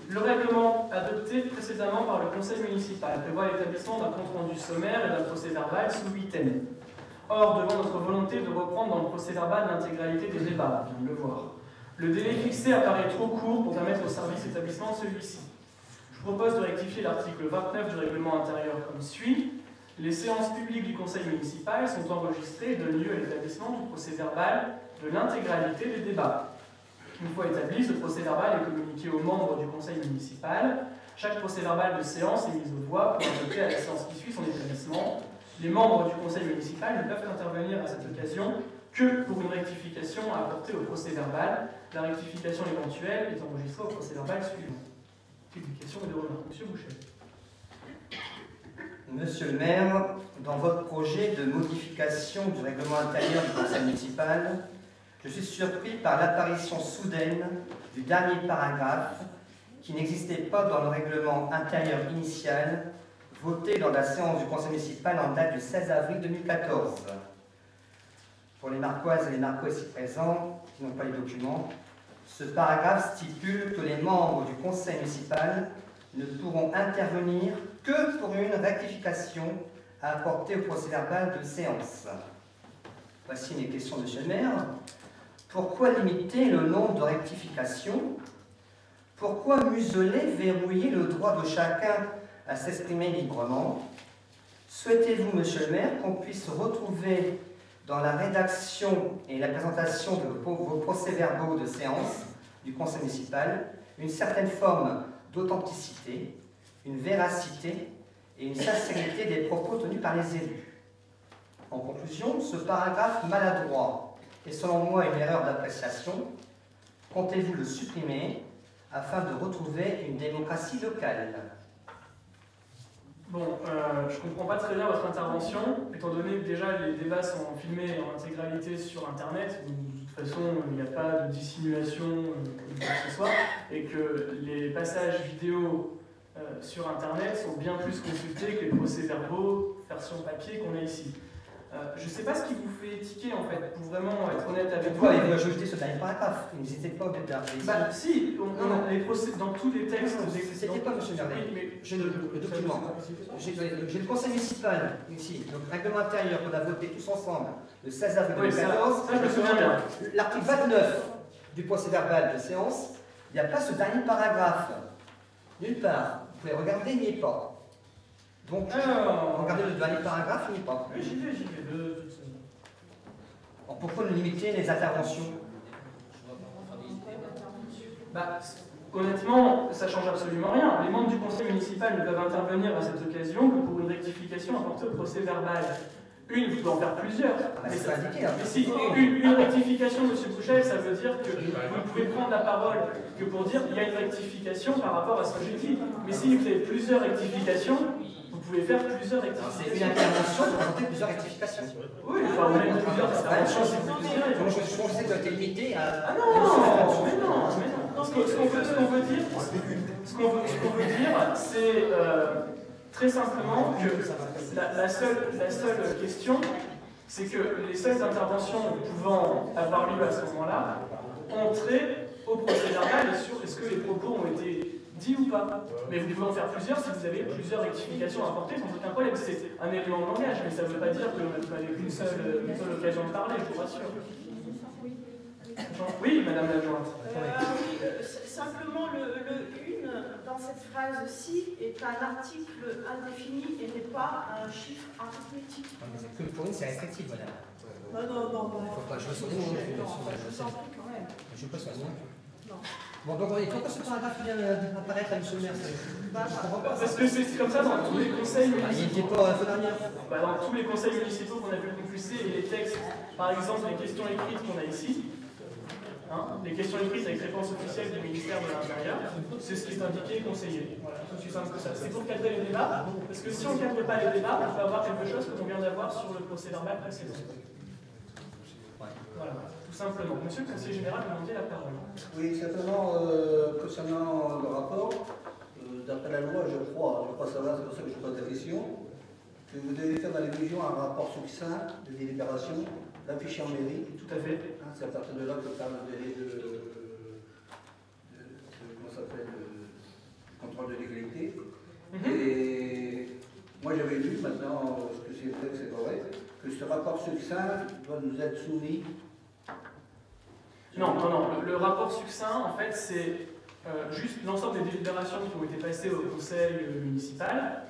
Le règlement adopté précédemment par le conseil municipal prévoit l'établissement d'un compte-rendu sommaire et d'un procès-verbal sous 8 thèmes. Or, devant notre volonté de reprendre dans le procès-verbal l'intégralité des débats, on vient de le voir, le délai fixé apparaît trop court pour permettre au service établissement celui-ci. Je propose de rectifier l'article 29 du règlement intérieur comme suit. Les séances publiques du conseil municipal sont enregistrées et donnent lieu à l'établissement du procès-verbal de l'intégralité des débats. Une fois établi, ce procès-verbal est communiqué aux membres du conseil municipal. Chaque procès-verbal de séance est mis aux voix pour adopter à la séance qui suit son établissement. Les membres du conseil municipal ne peuvent intervenir à cette occasion que pour une rectification à apporter au procès-verbal. La rectification éventuelle est enregistrée au procès-verbal suivant. Des questions ou des remarques? Monsieur Boucher. Monsieur le maire, dans votre projet de modification du règlement intérieur du conseil municipal, je suis surpris par l'apparition soudaine du dernier paragraphe qui n'existait pas dans le règlement intérieur initial voté lors de la séance du conseil municipal en date du 16 avril 2014. Pour les Marcoises et les Marcois ici présents qui n'ont pas les documents, ce paragraphe stipule que les membres du conseil municipal ne pourront intervenir que pour une rectification à apporter au procès-verbal de séance. Voici mes questions, monsieur le maire. Pourquoi limiter le nombre de rectifications? Pourquoi museler, verrouiller le droit de chacun à s'exprimer librement? Souhaitez-vous, monsieur le maire, qu'on puisse retrouver dans la rédaction et la présentation de vos procès-verbaux de séance du conseil municipal une certaine forme d'authenticité, une véracité et une sincérité des propos tenus par les élus? En conclusion, ce paragraphe maladroit est selon moi une erreur d'appréciation. Comptez-vous le supprimer afin de retrouver une démocratie locale? Bon, je ne comprends pas très bien votre intervention, étant donné que déjà les débats sont filmés en intégralité sur Internet, où de toute façon il n'y a pas de dissimulation ou quoi que ce soit, et que les passages vidéo sur Internet sont bien plus consultés que les procès-verbaux version papier qu'on a ici. Je ne sais pas ce qui vous fait tiquer en fait, pour vraiment être honnête avec vous. Pourquoi avez-vous ajouté ce dernier paragraphe? N'hésitez pas au départ. Bah si, les procès, dans tous les textes... C'était pas, monsieur Gardet. J'ai le document. J'ai le conseil municipal ici, donc règlement intérieur qu'on a voté tous ensemble le 16 avril 2014. Ça, je me souviens bien. L'article 29 du procès-verbal de séance, il n'y a pas ce dernier paragraphe. Nulle part. Vous pouvez regarder, il n'y est pas. Donc, regardez le dernier paragraphe, il n'y est pas. Oui, j'y vais. Pourquoi nous limiter les interventions? Bah, honnêtement, ça change absolument rien. Les membres du conseil municipal ne peuvent intervenir à cette occasion que pour une rectification apportée au procès verbal. Une, vous pouvez en faire plusieurs. Mais si une rectification, M. Bouchel, ça veut dire que vous ne pouvez prendre la parole que pour dire qu'il y a une rectification par rapport à ce que j'ai dit. Mais si vous avez plusieurs rectifications, vous pouvez faire plusieurs rectifications. C'est une intervention pour présenter plusieurs rectifications. Oui, enfin, vous avez plusieurs interventions, si vous désirez. Donc je pensais que tu étais limité à... Ah non, mais non. Ce qu'on veut dire, c'est très simplement que la seule question, c'est que les seules interventions pouvant avoir lieu à ce moment-là ont trait au procès verbal et sur est-ce que les propos ont été dits ou pas. Mais vous pouvez en faire plusieurs si vous avez plusieurs rectifications à apporter sans aucun problème. C'est un élément de langage, mais ça ne veut pas dire que vous n'avez qu'une seule occasion de parler, je vous rassure. Oui, madame l'adjointe. Simplement, le 1 dans cette phrase-ci est un article indéfini et n'est pas un chiffre arithmétique. Pour une, c'est restrictif, madame. Non. Il ne faut pas jouer sur les mots. Je vous en prie quand même. Je ne pas sur les mots. Bon, donc, pourquoi ce paragraphe vient apparaître à M. le maire? Parce que c'est comme ça dans tous les conseils municipaux. Dans tous les conseils municipaux qu'on a pu compulser et les textes, par exemple les questions écrites qu'on a ici, les questions écrites avec réponse officielle du ministère de l'Intérieur, c'est ce qui est indiqué conseiller. Voilà, c'est aussi simple que ça. C'est pour cadrer les débats, parce que si on ne cadre pas les débats, on peut avoir quelque chose que l'on vient d'avoir sur le procès verbal précédent. Voilà, tout simplement. Monsieur le conseiller général, vous demandez la parole. Oui, simplement, concernant le rapport, d'après la loi, je crois savoir, c'est pour ça que je pose la question, que vous devez faire dans les régions un rapport succinct de délibération, l'afficher en mairie. Tout à fait. C'est à partir de là que parle le délai de comment ça s'appelle, contrôle de légalité. Et moi j'avais lu, maintenant, ce que c'est vrai que c'est correct, que ce rapport succinct doit nous être soumis. Non. Le rapport succinct, en fait, c'est juste l'ensemble des délibérations qui ont été passées au conseil municipal.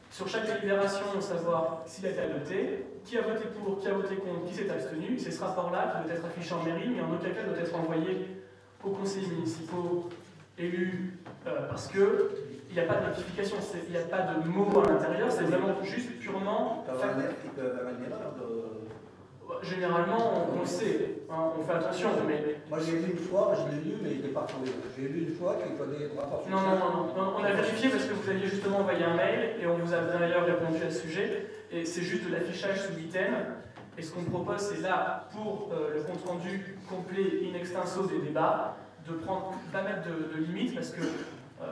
Sur chaque délibération, savoir s'il a été adopté, qui a voté pour, qui a voté contre, qui s'est abstenu. C'est ce rapport-là qui doit être affiché en mairie, mais en aucun cas doit être envoyé aux conseillers municipaux élus, parce qu'il n'y a pas de rectification, il n'y a pas de mots à l'intérieur, c'est vraiment juste purement... Il peut y avoir une erreur Généralement, on le sait, on fait attention, mais... Moi j'ai lu une fois, je l'ai lu, mais je ne l'ai pas trouvé. J'ai lu une fois qu'il fallait un rapport succinct. Non, on a vérifié parce que vous aviez justement envoyé un mail et on vous a d'ailleurs répondu à ce sujet. Et c'est juste de l'affichage sous item. Et ce qu'on propose, c'est là, pour le compte-rendu complet in extenso des débats, de pas mettre de limite parce que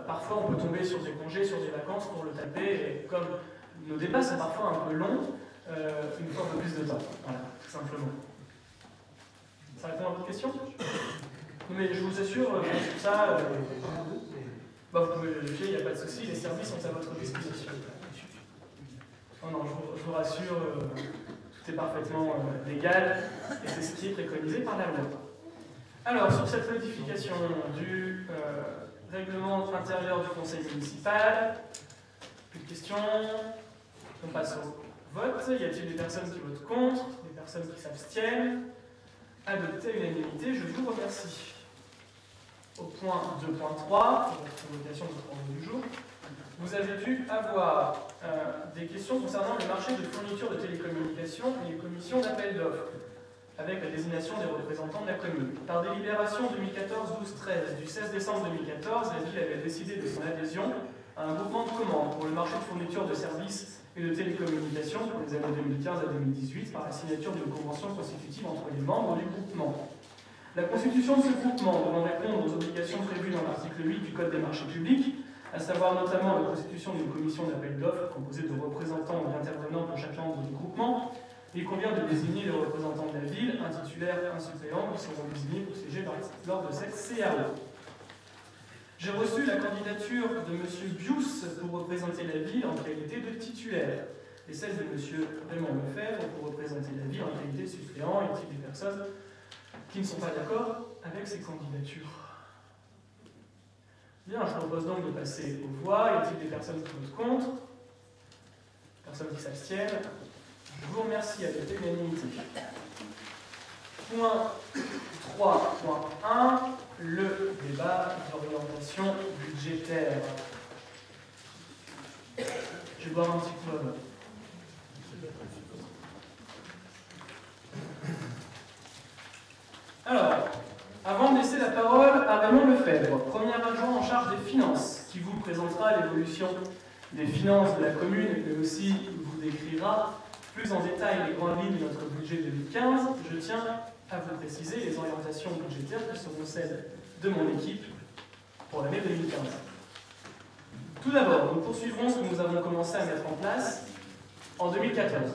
parfois on peut tomber sur des congés, sur des vacances pour le taper. Et comme nos débats sont parfois un peu longs, il nous faut un peu plus de temps. Voilà, tout simplement. Ça répond à votre question? Mais je vous assure, pour ça, vous pouvez le vérifier, il n'y a pas de souci, les services sont à votre disposition. Non, je vous rassure, tout est parfaitement légal et c'est ce qui est préconisé par la loi. Alors, sur cette modification du règlement intérieur du conseil municipal, plus de questions, on passe au vote. Y a-t-il des personnes qui votent contre, des personnes qui s'abstiennent? Adopté à l'unanimité, je vous remercie. Au point 2.3, votre convocation de l'ordre du jour, vous avez dû avoir des questions concernant le marché de fourniture de télécommunications et les commissions d'appel d'offres, avec la désignation des représentants de la commune. Par délibération 2014-12-13 du 16 décembre 2014, la ville avait décidé de son adhésion à un groupement de commandes pour le marché de fourniture de services et de télécommunications pour les années 2015 à 2018 par la signature d'une convention constitutive entre les membres du groupement. La constitution de ce groupement devant répondre aux obligations prévues dans l'article 8 du Code des marchés publics, à savoir notamment la constitution d'une commission d'appel d'offres composée de représentants ou d'intervenants pour chaque membre du groupement, il convient de désigner les représentants de la ville, un titulaire, un suppléant, qui seront désignés pour siéger lors de cette CAO. J'ai reçu la candidature de M. Bius pour représenter la ville en qualité de titulaire, et celle de M. Raymond Lefebvre pour représenter la ville en qualité de suppléant. Y a-t-il des personnes qui ne sont pas d'accord avec ces candidatures? Bien, je propose donc de passer aux voix. Y a-t-il des personnes qui votent contre? Personnes qui s'abstiennent? Je vous remercie à l'unanimité. Point 3.1. le débat d'orientation budgétaire. Je vais boire un petit coup là. Alors, avant de laisser la parole à Raymond Lefebvre, premier adjoint en charge des finances, qui vous présentera l'évolution des finances de la commune, mais aussi vous décrira plus en détail les grandes lignes de notre budget 2015, je tiens à vous préciser les orientations budgétaires qui seront celles de mon équipe pour l'année 2015. Tout d'abord, nous poursuivrons ce que nous avons commencé à mettre en place en 2014.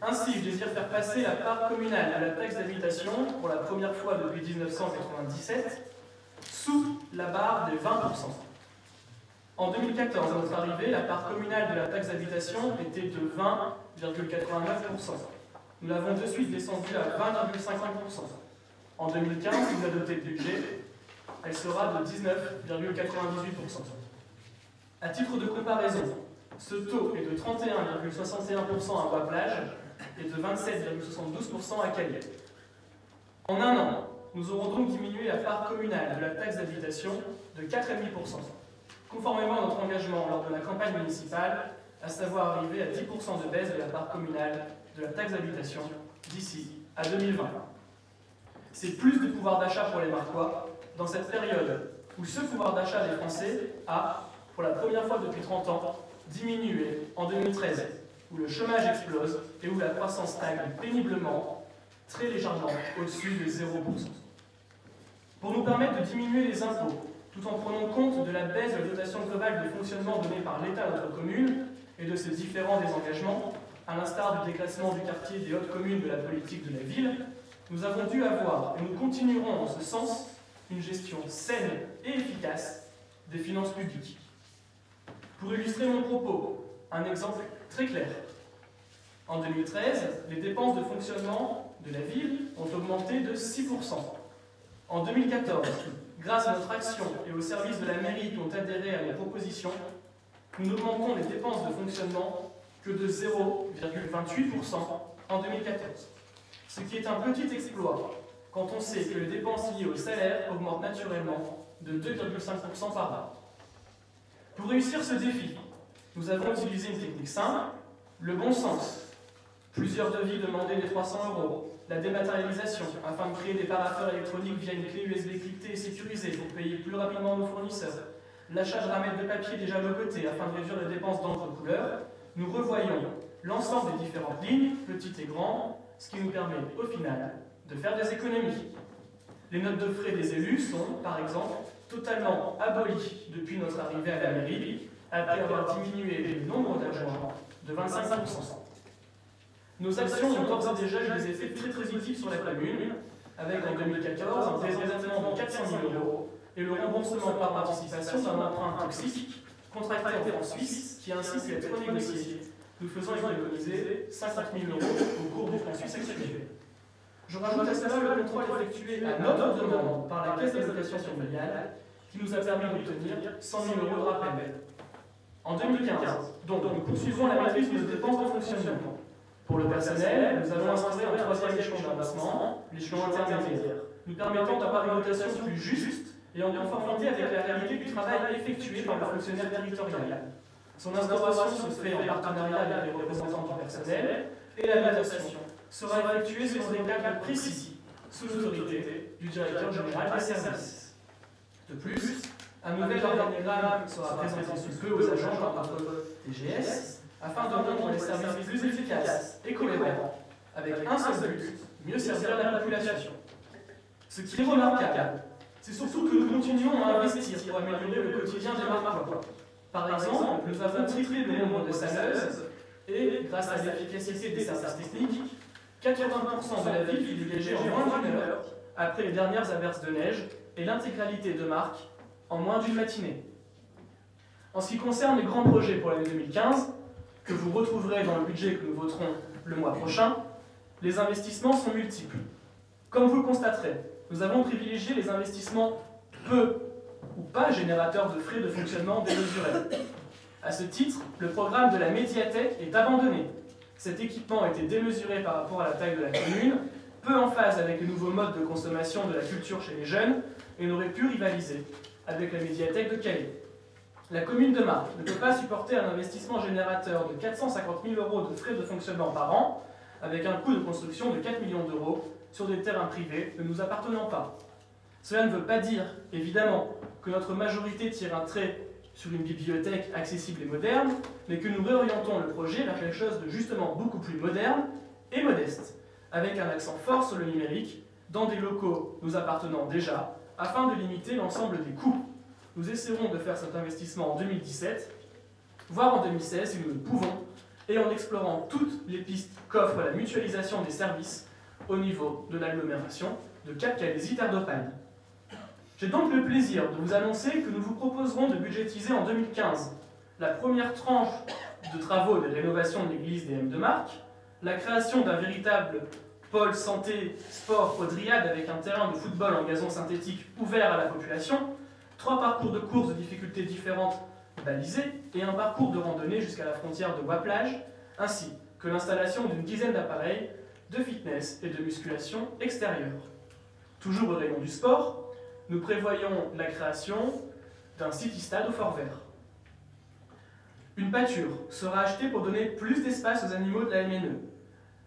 Ainsi, je désire faire passer la part communale de la taxe d'habitation pour la première fois depuis 1997 sous la barre des 20%. En 2014, à notre arrivée, la part communale de la taxe d'habitation était de 20,89%. Nous l'avons de suite descendue à 20,50%. En 2015, si vous adoptez le budget, elle sera de 19,98%. À titre de comparaison, ce taux est de 31,61% à Bois-Plage et de 27,72% à Calais. En un an, nous aurons donc diminué la part communale de la taxe d'habitation de 4,5%, conformément à notre engagement lors de la campagne municipale, à savoir arriver à 10% de baisse de la part communale de la taxe d'habitation d'ici à 2020. C'est plus de pouvoir d'achat pour les Marcois dans cette période où ce pouvoir d'achat des Français a, pour la première fois depuis 30 ans, diminué en 2013, où le chômage explose et où la croissance stagne péniblement, très légèrement au-dessus de 0%. Pour nous permettre de diminuer les impôts, tout en prenant compte de la baisse de la dotation globale de fonctionnement donnée par l'État à notre commune et de ses différents désengagements, à l'instar du déclassement du quartier des hautes communes de la politique de la ville, nous avons dû avoir, et nous continuerons en ce sens, une gestion saine et efficace des finances publiques. Pour illustrer mon propos, un exemple très clair. En 2013, les dépenses de fonctionnement de la ville ont augmenté de 6%. En 2014, grâce à notre action et aux services de la mairie qui ont adhéré à nos propositions, nous n'augmentons les dépenses de fonctionnement que de 0,28% en 2014. Ce qui est un petit exploit quand on sait que les dépenses liées au salaire augmentent naturellement de 2,5% par an. Pour réussir ce défi, nous avons utilisé une technique simple, le bon sens. Plusieurs devis demandés des 300 €, la dématérialisation afin de créer des parapheurs électroniques via une clé USB cryptée et sécurisée pour payer plus rapidement nos fournisseurs, l'achat de ramettes de papier déjà logotés afin de réduire les dépenses d'encre couleur, nous revoyons l'ensemble des différentes lignes, petites et grandes, ce qui nous permet au final de faire des économies. Les notes de frais des élus sont, par exemple, totalement abolies depuis notre arrivée à la mairie, après avoir diminué le nombre d'adjoints de 25%. Nos actions ont d'ores et déjà eu des effets très positifs sur la commune, avec en 2014 un désendettement de 400 000 € et le remboursement par participation d'un emprunt toxique contracté en francs suisses qui a ainsi pu être renégocié, nous faisant économiser 50 000 € au cours du franc suisse actuel. Je rajoute à cela le contrôle effectué à notre demande par la Caisse d'allocation familiale qui nous a permis d'obtenir 100 000 € de rappel. En 2015, donc, nous poursuivons la maîtrise de nos dépenses de fonctionnement. Pour le personnel, nous avons instauré un troisième échelon d'avancement, l'échelon intermédiaire, nous permettant d'avoir une notation plus juste et en conformité avec la réalité du travail effectué par le fonctionnaire territorial. Son instauration se fait en partenariat avec les représentants du personnel et la notation sera effectuée selon des cadres précis, sous l'autorité du directeur général des services. De plus, un nouvel organigramme sera présenté sous peu aux agents par notre DGS afin de rendre les services plus efficaces et cohérents, avec un seul but, mieux servir la population. Ce qui est remarquable, c'est surtout que nous continuons à investir pour améliorer le quotidien des Marcois. Par exemple, nous avons triplé le nombre de sanneuses et, grâce à l'efficacité des services techniques, 80% de la ville fut dégagée en moins d'une heure après les dernières averses de neige et l'intégralité de Marques en moins d'une matinée. En ce qui concerne les grands projets pour l'année 2015, que vous retrouverez dans le budget que nous voterons le mois prochain, les investissements sont multiples. Comme vous le constaterez, nous avons privilégié les investissements peu ou pas générateurs de frais de fonctionnement démesurés. À ce titre, le programme de la médiathèque est abandonné. Cet équipement était démesuré par rapport à la taille de la commune, peu en phase avec les nouveaux modes de consommation de la culture chez les jeunes, et n'aurait pu rivaliser avec la médiathèque de Calais. La commune de Marcq ne peut pas supporter un investissement générateur de 450 000 € de frais de fonctionnement par an, avec un coût de construction de 4 millions d'euros sur des terrains privés ne nous appartenant pas. Cela ne veut pas dire, évidemment, que notre majorité tire un trait sur une bibliothèque accessible et moderne, mais que nous réorientons le projet vers quelque chose de justement beaucoup plus moderne et modeste, avec un accent fort sur le numérique, dans des locaux nous appartenant déjà, afin de limiter l'ensemble des coûts. Nous essaierons de faire cet investissement en 2017, voire en 2016 si nous le pouvons, et en explorant toutes les pistes qu'offre la mutualisation des services au niveau de l'agglomération de Cap-Calaisis-Terre-d'Opagne. J'ai donc le plaisir de vous annoncer que nous vous proposerons de budgétiser en 2015 la première tranche de travaux de rénovation de l'église des M de Marcq, la création d'un véritable pôle santé sport Audriade avec un terrain de football en gazon synthétique ouvert à la population, 3 parcours de courses de difficultés différentes balisés et un parcours de randonnée jusqu'à la frontière de Bois-Plage, ainsi que l'installation d'une dizaine d'appareils de fitness et de musculation extérieure. Toujours au rayon du sport, nous prévoyons la création d'un city-stade au Fort-Vert. Une pâture sera achetée pour donner plus d'espace aux animaux de la MNE.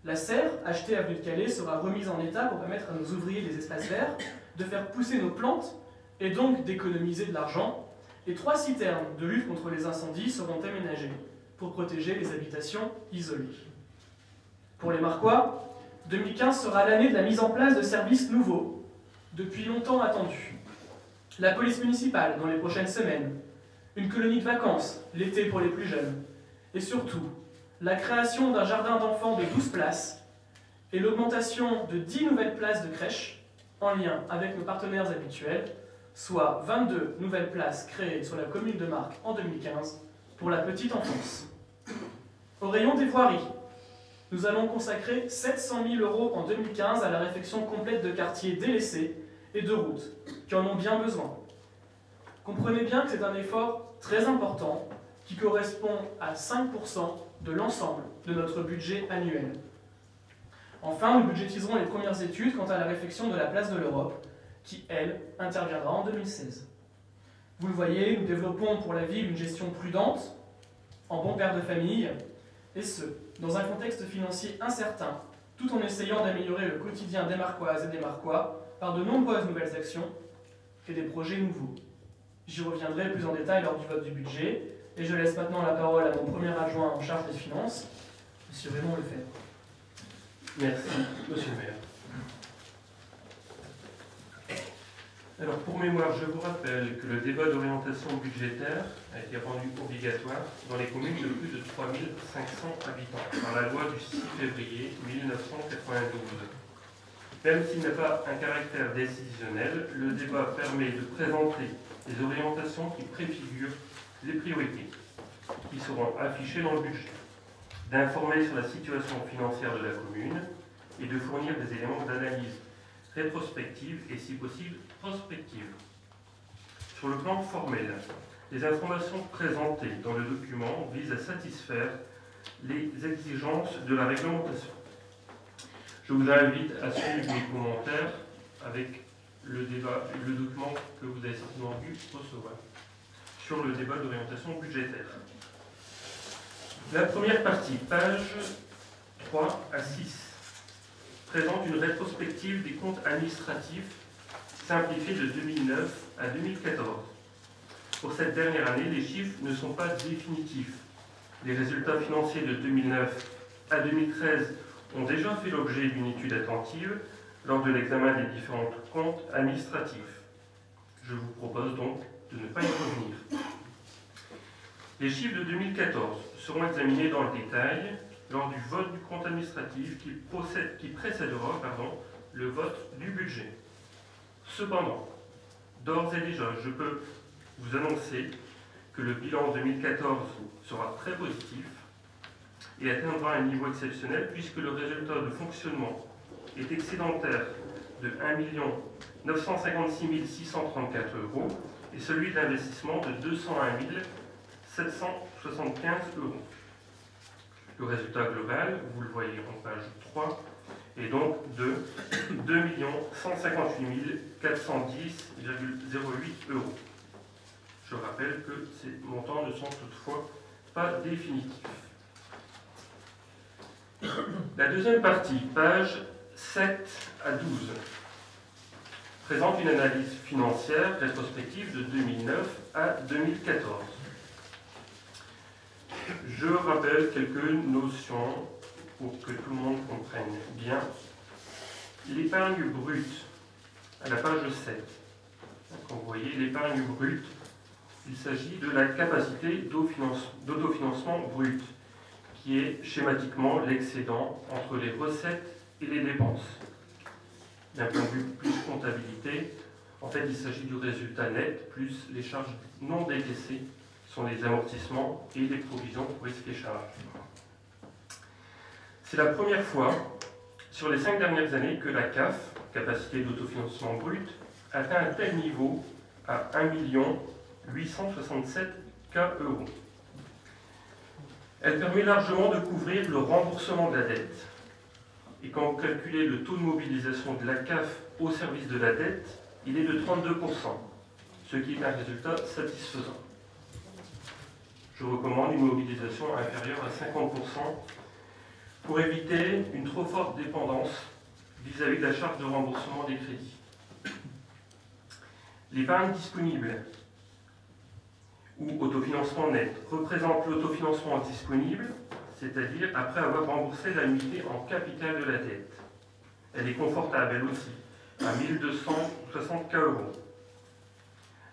La serre, achetée avenue de Calais, sera remise en état pour permettre à nos ouvriers des espaces verts de faire pousser nos plantes et donc d'économiser de l'argent. Et 3 citernes de lutte contre les incendies seront aménagées pour protéger les habitations isolées. Pour les Marquois, 2015 sera l'année de la mise en place de services nouveaux, depuis longtemps attendus. La police municipale dans les prochaines semaines, une colonie de vacances l'été pour les plus jeunes, et surtout la création d'un jardin d'enfants de 12 places et l'augmentation de 10 nouvelles places de crèche en lien avec nos partenaires habituels, soit 22 nouvelles places créées sur la commune de Marcq en 2015 pour la petite enfance. Au rayon des voiries, nous allons consacrer 700 000 € en 2015 à la réfection complète de quartiers délaissés et de routes qui en ont bien besoin. Comprenez bien que c'est un effort très important qui correspond à 5% de l'ensemble de notre budget annuel. Enfin, nous budgétiserons les premières études quant à la réfection de la place de l'Europe, qui, elle, interviendra en 2016. Vous le voyez, nous développons pour la ville une gestion prudente, en bon père de famille, et ce, dans un contexte financier incertain, tout en essayant d'améliorer le quotidien des Marquoises et des Marquois par de nombreuses nouvelles actions et des projets nouveaux. J'y reviendrai plus en détail lors du vote du budget, et je laisse maintenant la parole à mon premier adjoint en charge des finances, M. Raymond Lefebvre. Merci, Monsieur le maire. Alors, pour mémoire, je vous rappelle que le débat d'orientation budgétaire a été rendu obligatoire dans les communes de plus de 3500 habitants par la loi du 6 février 1992. Même s'il n'a pas un caractère décisionnel, le débat permet de présenter les orientations qui préfigurent les priorités qui seront affichées dans le budget, d'informer sur la situation financière de la commune et de fournir des éléments d'analyse rétrospective et, si possible, prospective. Sur le plan formel, les informations présentées dans le document visent à satisfaire les exigences de la réglementation. Je vous invite à suivre mes commentaires avec le document que vous avez certainement dû recevoir sur le débat d'orientation budgétaire. La première partie, pages 3 à 6, présente une rétrospective des comptes administratifs simplifiés de 2009 à 2014. Pour cette dernière année, les chiffres ne sont pas définitifs. Les résultats financiers de 2009 à 2013 ont déjà fait l'objet d'une étude attentive lors de l'examen des différents comptes administratifs. Je vous propose donc de ne pas y revenir. Les chiffres de 2014 seront examinés dans le détail lors du vote du compte administratif qui précédera le vote du budget. Cependant, d'ores et déjà, je peux vous annoncer que le bilan 2014 sera très positif et atteindra un niveau exceptionnel puisque le résultat de fonctionnement est excédentaire de 1 956 634 € et celui de l'investissement de 201 775 €. Le résultat global, vous le voyez en page 3, et donc de 2 158 410,08 €. Je rappelle que ces montants ne sont toutefois pas définitifs. La deuxième partie, pages 7 à 12, présente une analyse financière rétrospective de 2009 à 2014. Je rappelle quelques notions pour que tout le monde comprenne bien. L'épargne brute, à la page 7, donc vous voyez l'épargne brute, il s'agit de la capacité d'autofinancement brut, qui est schématiquement l'excédent entre les recettes et les dépenses. D'un point de vue plus comptabilité, en fait, il s'agit du résultat net plus les charges non décaissées, sont les amortissements et les provisions pour risques et charges. C'est la première fois sur les 5 dernières années que la CAF, capacité d'autofinancement brut, atteint un tel niveau à 1 867 000 €. Elle permet largement de couvrir le remboursement de la dette. Et quand vous calculez le taux de mobilisation de la CAF au service de la dette, il est de 32%, ce qui est un résultat satisfaisant. Je recommande une mobilisation inférieure à 50% pour éviter une trop forte dépendance vis-à-vis de la charge de remboursement des crédits. L'épargne disponible ou autofinancement net représente l'autofinancement disponible, c'est-à-dire après avoir remboursé l'annuité en capital de la dette. Elle est confortable, elle aussi, à 1 260 000 €.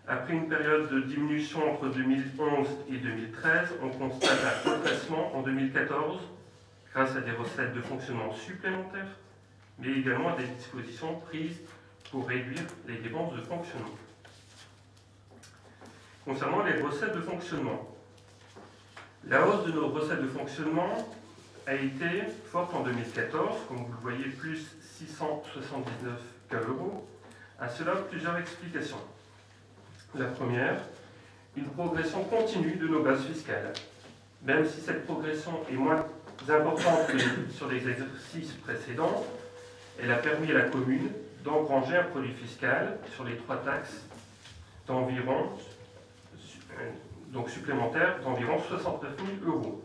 Après une période de diminution entre 2011 et 2013, on constate un redressement en 2014 grâce à des recettes de fonctionnement supplémentaires, mais également à des dispositions prises pour réduire les dépenses de fonctionnement. Concernant les recettes de fonctionnement, la hausse de nos recettes de fonctionnement a été forte en 2014, comme vous le voyez, plus 679 000 €. À cela, plusieurs explications. La première, une progression continue de nos bases fiscales. Même si cette progression est moins importante que sur les exercices précédents, elle a permis à la commune d'engranger un produit fiscal sur les 3 taxes d'environ, donc supplémentaire d'environ 69 000 €,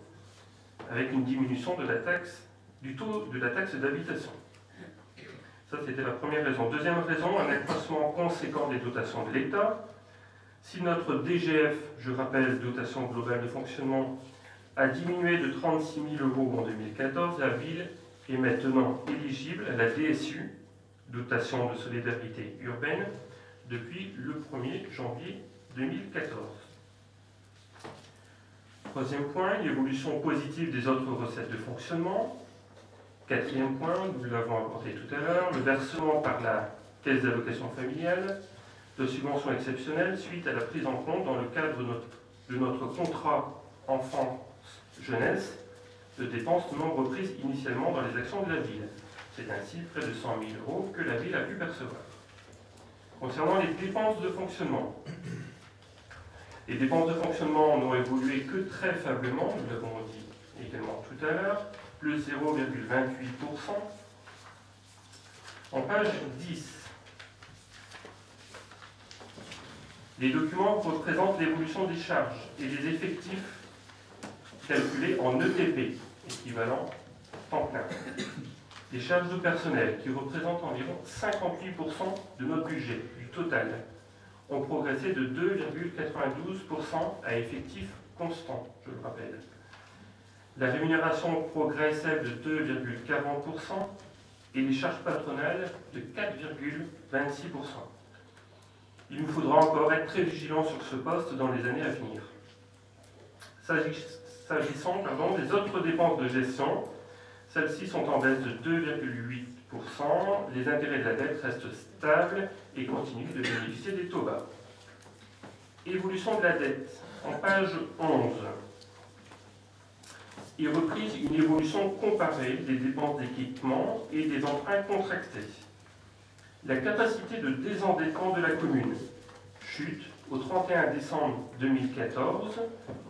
avec une diminution de la taxe, du taux de la taxe d'habitation. Ça, c'était la première raison. Deuxième raison, un accroissement conséquent des dotations de l'État. Si notre DGF, je rappelle, dotation globale de fonctionnement, a diminué de 36 000 € en 2014, la ville est maintenant éligible à la DSU, dotation de solidarité urbaine, depuis le 1er janvier 2014. Troisième point, l'évolution positive des autres recettes de fonctionnement. Quatrième point, nous l'avons abordé tout à l'heure, le versement par la caisse d'allocation familiale de subventions exceptionnelles suite à la prise en compte dans le cadre de notre contrat enfance-jeunesse de dépenses non reprises initialement dans les actions de la ville. C'est ainsi près de 100 000 € que la ville a pu percevoir. Concernant les dépenses de fonctionnement, les dépenses de fonctionnement n'ont évolué que très faiblement, nous l'avons dit également tout à l'heure, plus 0,28%. En page 10, les documents représentent l'évolution des charges et des effectifs calculés en ETP, équivalent temps plein. Les charges de personnel, qui représentent environ 58% de notre budget, du total, ont progressé de 2,92% à effectif constant, je le rappelle. La rémunération progresse, elle, de 2,40% et les charges patronales de 4,26%. Il nous faudra encore être très vigilants sur ce poste dans les années à venir. S'agissant des autres dépenses de gestion, celles-ci sont en baisse de 2,8%. Les intérêts de la dette restent stables et continuent de bénéficier des taux bas. Évolution de la dette, en page 11. Et reprise une évolution comparée des dépenses d'équipement et des emprunts contractés. La capacité de désendettement de la commune chute au 31 décembre 2014,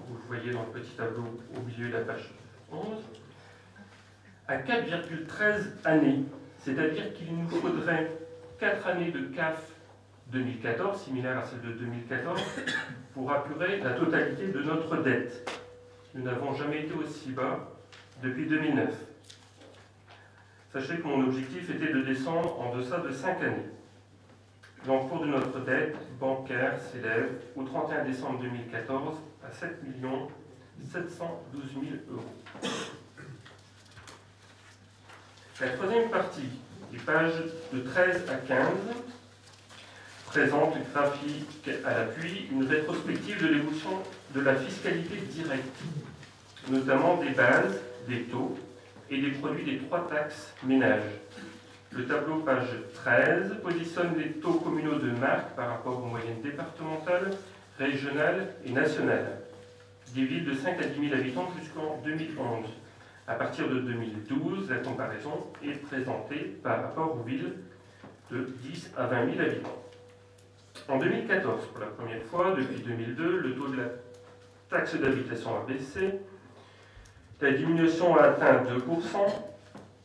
vous le voyez dans le petit tableau au milieu de la page 11, à 4,13 années, c'est-à-dire qu'il nous faudrait 4 années de CAF 2014, similaire à celle de 2014, pour apurer la totalité de notre dette. Nous n'avons jamais été aussi bas depuis 2009. Sachez que mon objectif était de descendre en deçà de 5 années. L'encours de notre dette bancaire s'élève au 31 décembre 2014 à 7 712 000 €. La troisième partie, des pages de 13 à 15, présente graphique à l'appui une rétrospective de l'évolution de la fiscalité directe, notamment des bases, des taux et des produits des 3 taxes ménages. Le tableau page 13 positionne les taux communaux de marque par rapport aux moyennes départementales, régionales et nationales des villes de 5 à 10 000 habitants jusqu'en 2011. À partir de 2012, la comparaison est présentée par rapport aux villes de 10 à 20 000 habitants. En 2014, pour la première fois, depuis 2002, le taux de la taxe d'habitation a baissé. La diminution a atteint 2%.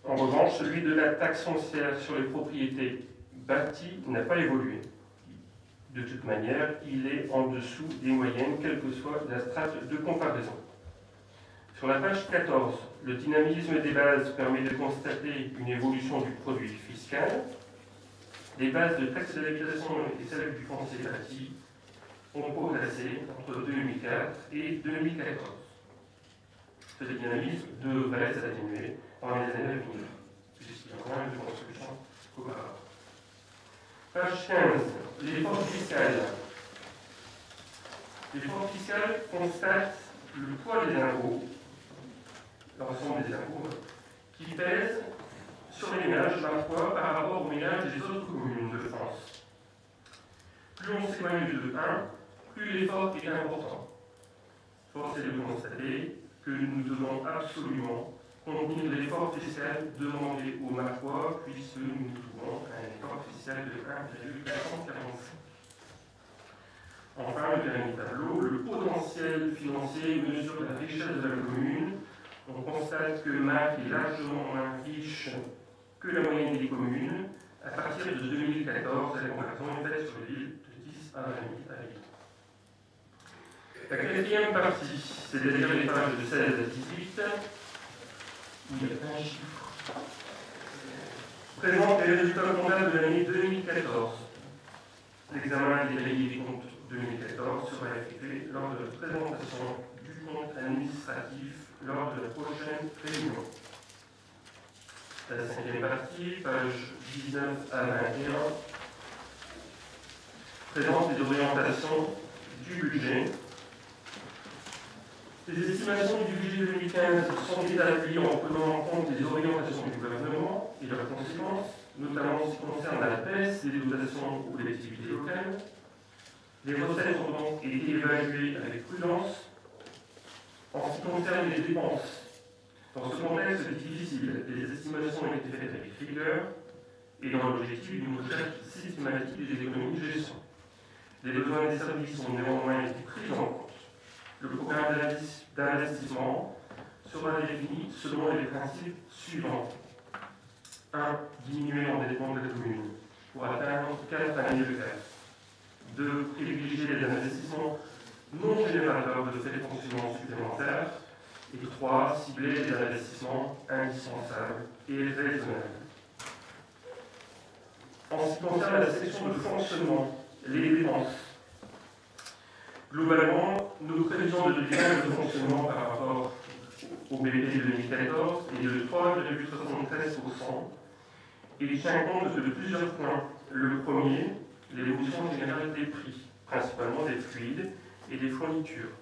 En revanche, celui de la taxe foncière sur les propriétés bâties n'a pas évolué. De toute manière, il est en dessous des moyennes, quelle que soit la strate de comparaison. Sur la page 14, le dynamisme des bases permet de constater une évolution du produit fiscal. Les bases de taxe d'habitation et celles du foncier bâti ont progressé entre 2004 et 2014. Ce dynamisme devrait s'atténuer dans les années à venir, puisqu'il y aura une construction auparavant. Page 15. L'effort fiscal. L'effort fiscal constate le poids des impôts, l'ensemble des impôts, qui pèsent sur les ménages parfois par rapport aux ménages des autres communes de France. Plus on s'éloigne de 1, plus l'effort est important. Force est de constater que nous devons absolument contenir l'effort fiscal demandé aux Marquois, puisque nous trouvons un effort fiscal de 1,445. Enfin, le dernier tableau, le potentiel financier mesure la richesse de la commune. On constate que Marc est largement moins riche que la moyenne des communes. À partir de 2014, la comparaison est faite sur les villes de 10 à 20 000 habitants. La quatrième partie, c'est-à-dire les pages de 16 à 18, où il y a un chiffre, présente les résultats comptables de l'année 2014. L'examen détaillé des comptes 2014 sera effectué lors de la présentation du compte administratif lors de la prochaine réunion. La cinquième partie, page 19 à 21, présente les orientations du budget. Les estimations du budget 2015 sont établies en prenant en compte les orientations du gouvernement et leurs conséquences, notamment en ce qui concerne la baisse des dotations aux collectivités locales. Les recettes ont donc été évaluées avec prudence. En ce qui concerne les dépenses, dans ce contexte difficile, les estimations ont été faites avec rigueur et dans l'objectif d'une recherche systématique des économies de gestion. Les besoins des services ont néanmoins été pris en compte. Le programme d'investissement sera défini selon les principes suivants. 1. Diminuer l'endettement de la commune pour atteindre 4 années de grève. 2. Privilégier les investissements non générateurs de frais de fonctionnement supplémentaires. Et 3. Cibler les investissements indispensables et raisonnables. En ce qui concerne la section de fonctionnement, les dépenses. Globalement, nos prévisions de dépenses de fonctionnement par rapport au BBP 2014 est de 3,73% et il tient compte de plusieurs points. Le premier, l'évolution générale des prix, principalement des fluides et des fournitures,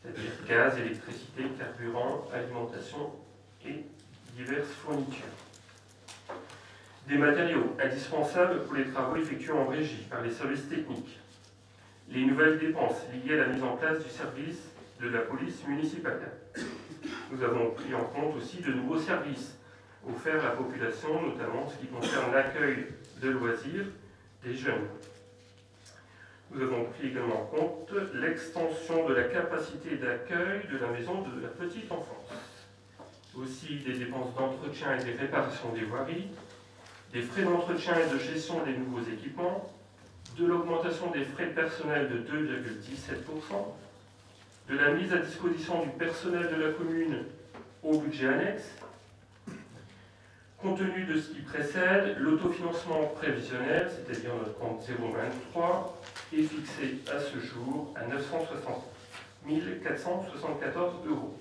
c'est-à-dire gaz, électricité, carburant, alimentation et diverses fournitures. Des matériaux indispensables pour les travaux effectués en régie par les services techniques. Les nouvelles dépenses liées à la mise en place du service de la police municipale. Nous avons pris en compte aussi de nouveaux services offerts à la population, notamment en ce qui concerne l'accueil de loisirs des jeunes. Nous avons pris également en compte l'extension de la capacité d'accueil de la maison de la petite enfance. aussi des dépenses d'entretien et des réparations des voiries, des frais d'entretien et de gestion des nouveaux équipements, de l'augmentation des frais de personnel de 2,17%, de la mise à disposition du personnel de la commune au budget annexe. Compte tenu de ce qui précède, l'autofinancement prévisionnel, c'est-à-dire notre compte 023, est fixé à ce jour à 960 474 €.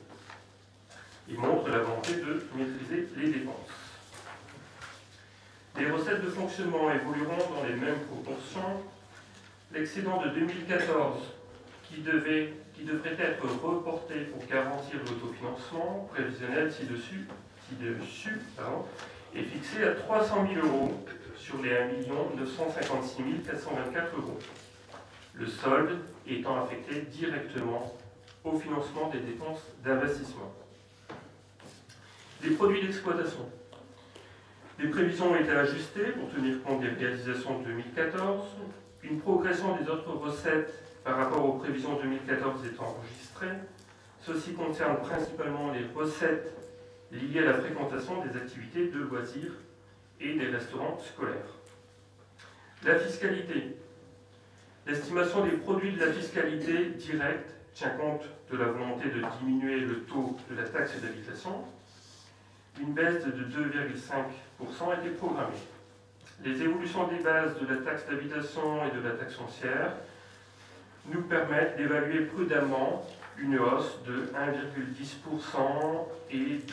Il montre la volonté de maîtriser les dépenses. Les recettes de fonctionnement évolueront dans les mêmes proportions. L'excédent de 2014, qui devrait être reporté pour garantir l'autofinancement prévisionnel ci-dessus, est fixé à 300 000 € sur les 1 956 424 €. Le solde étant affecté directement au financement des dépenses d'investissement. Les produits d'exploitation. Les prévisions ont été ajustées pour tenir compte des réalisations de 2014. Une progression des autres recettes par rapport aux prévisions 2014 est enregistrée. Ceci concerne principalement les recettes liées à la fréquentation des activités de loisirs et des restaurants scolaires. La fiscalité. L'estimation des produits de la fiscalité directe tient compte de la volonté de diminuer le taux de la taxe d'habitation. Une baisse de 2,5% a été programmée. Les évolutions des bases de la taxe d'habitation et de la taxe foncière nous permettent d'évaluer prudemment une hausse de 1,10% et 2,5%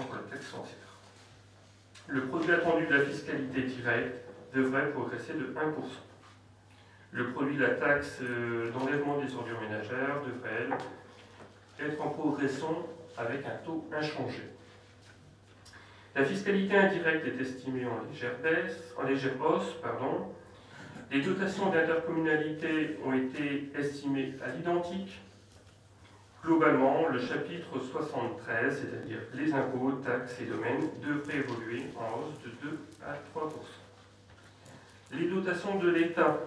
pour la taxe foncière. Le produit attendu de la fiscalité directe devrait progresser de 1%. Le produit de la taxe d'enlèvement des ordures ménagères devrait, elle, être en progression avec un taux inchangé. La fiscalité indirecte est estimée en légère hausse. Les dotations d'intercommunalité ont été estimées à l'identique. Globalement, le chapitre 73, c'est-à-dire les impôts, taxes et domaines, devrait évoluer en hausse de 2 à 3%. Les dotations de l'État,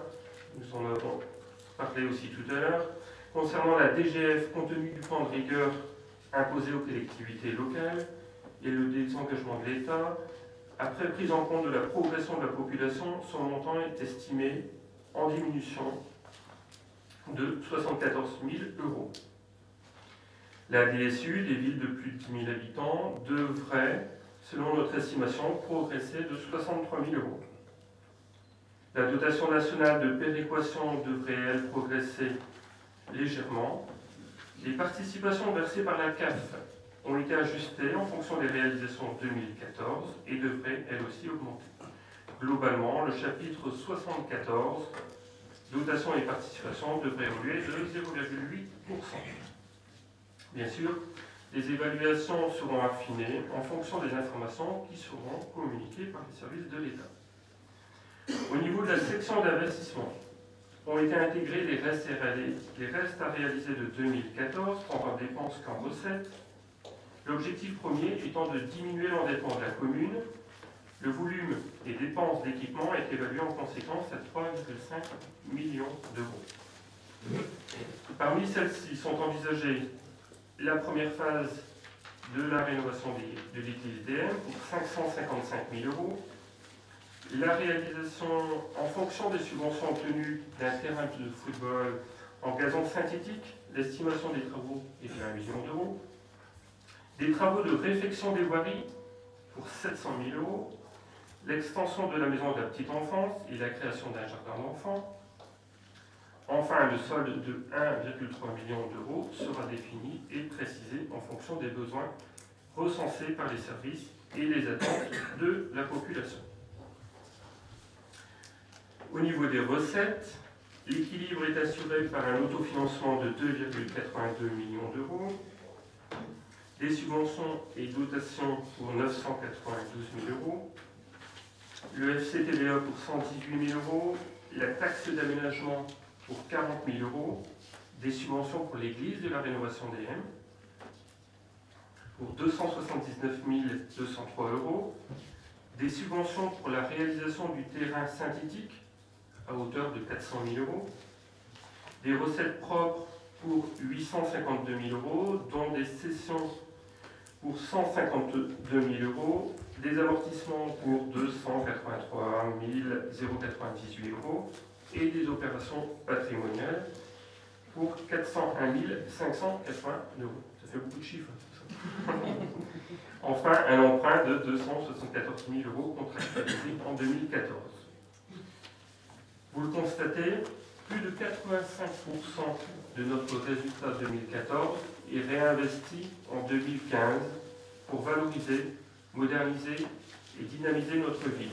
nous en avons parlé aussi tout à l'heure, concernant la DGF, compte tenu du plan de rigueur imposé aux collectivités locales et le désengagement de l'État, après prise en compte de la progression de la population, son montant est estimé en diminution de 74 000 €. La DSU des villes de plus de 10 000 habitants devrait, selon notre estimation, progresser de 63 000 €. La dotation nationale de péréquation devrait, elle, progresser légèrement. Les participations versées par la CAF ont été ajustées en fonction des réalisations 2014 et devraient, elles aussi, augmenter. Globalement, le chapitre 74, dotation et participation, devrait évoluer de 0,8%. Bien sûr, les évaluations seront affinées en fonction des informations qui seront communiquées par les services de l'État. Au niveau de la section d'investissement, ont été intégrés les restes à réaliser de 2014, tant en dépenses qu'en recettes. L'objectif premier étant de diminuer l'endettement de la commune. Le volume des dépenses d'équipement est évalué en conséquence à 3,5 millions €. Parmi celles-ci sont envisagées la première phase de la rénovation de l'église DM pour 555 000 €. La réalisation, en fonction des subventions obtenues, d'un terrain de football en gazon synthétique, l'estimation des travaux est de 1 million €. Des travaux de réfection des voiries pour 700 000 €. L'extension de la maison de la petite enfance et la création d'un jardin d'enfants. Enfin, le solde de 1,3 million € sera défini et précisé en fonction des besoins recensés par les services et les attentes de la population. Au niveau des recettes, l'équilibre est assuré par un autofinancement de 2,82 millions €, des subventions et dotations pour 992 000 €, le FCTVA pour 118 000 €, la taxe d'aménagement pour 40 000 €, des subventions pour l'église de la rénovation DM pour 279 203 €, des subventions pour la réalisation du terrain synthétique à hauteur de 400 000 €, des recettes propres pour 852 000 €, dont des cessions pour 152 000 euros, des amortissements pour 283 098 euros et des opérations patrimoniales pour 401 580 euros. Ça fait beaucoup de chiffres. Enfin, un emprunt de 274 000 euros contractualisé en 2014. Vous le constatez, plus de 85% de notre résultat 2014 est réinvesti en 2015 pour valoriser, moderniser et dynamiser notre ville.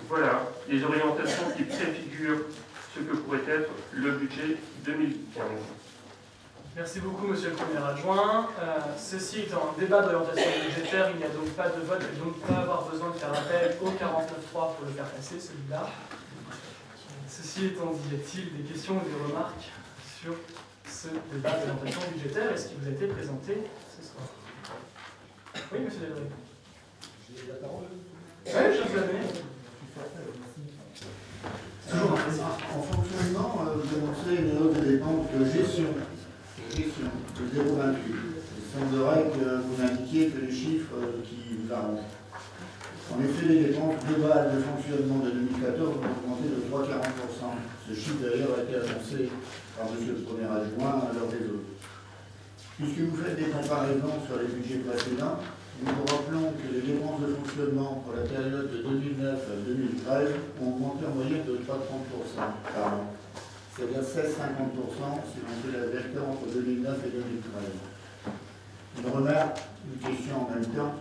Voilà les orientations qui préfigurent ce que pourrait être le budget 2015. Merci beaucoup, monsieur le premier adjoint. Ceci étant un débat d'orientation budgétaire, il n'y a donc pas de vote et donc pas avoir besoin de faire appel au 49.3 pour le faire passer, celui-là. Ceci étant dit, y a-t-il des questions ou des remarques sur ce débat d'orientation budgétaire et ce qui vous a été présenté ce soir? Oui, monsieur Delray. J'ai la parole. Oui, je vous avais. En fonctionnement, vous annoncez une hausse des dépenses de gestion de 0,28. Il semblerait que vous indiquiez que les chiffres qui vous arrangent. En effet, les dépenses globales de fonctionnement de 2014 ont augmenté de 3,40%. Ce chiffre d'ailleurs a été annoncé par monsieur le premier adjoint à l'heure des autres. Puisque vous faites des comparaisons sur les budgets précédents, nous vous rappelons que les dépenses de fonctionnement pour la période de 2009 à 2013 ont augmenté en moyenne de 3,30% par an. C'est-à-dire 16,50% si l'on fait la vecteur entre 2009 et 2013. Une remarque, une question en même temps.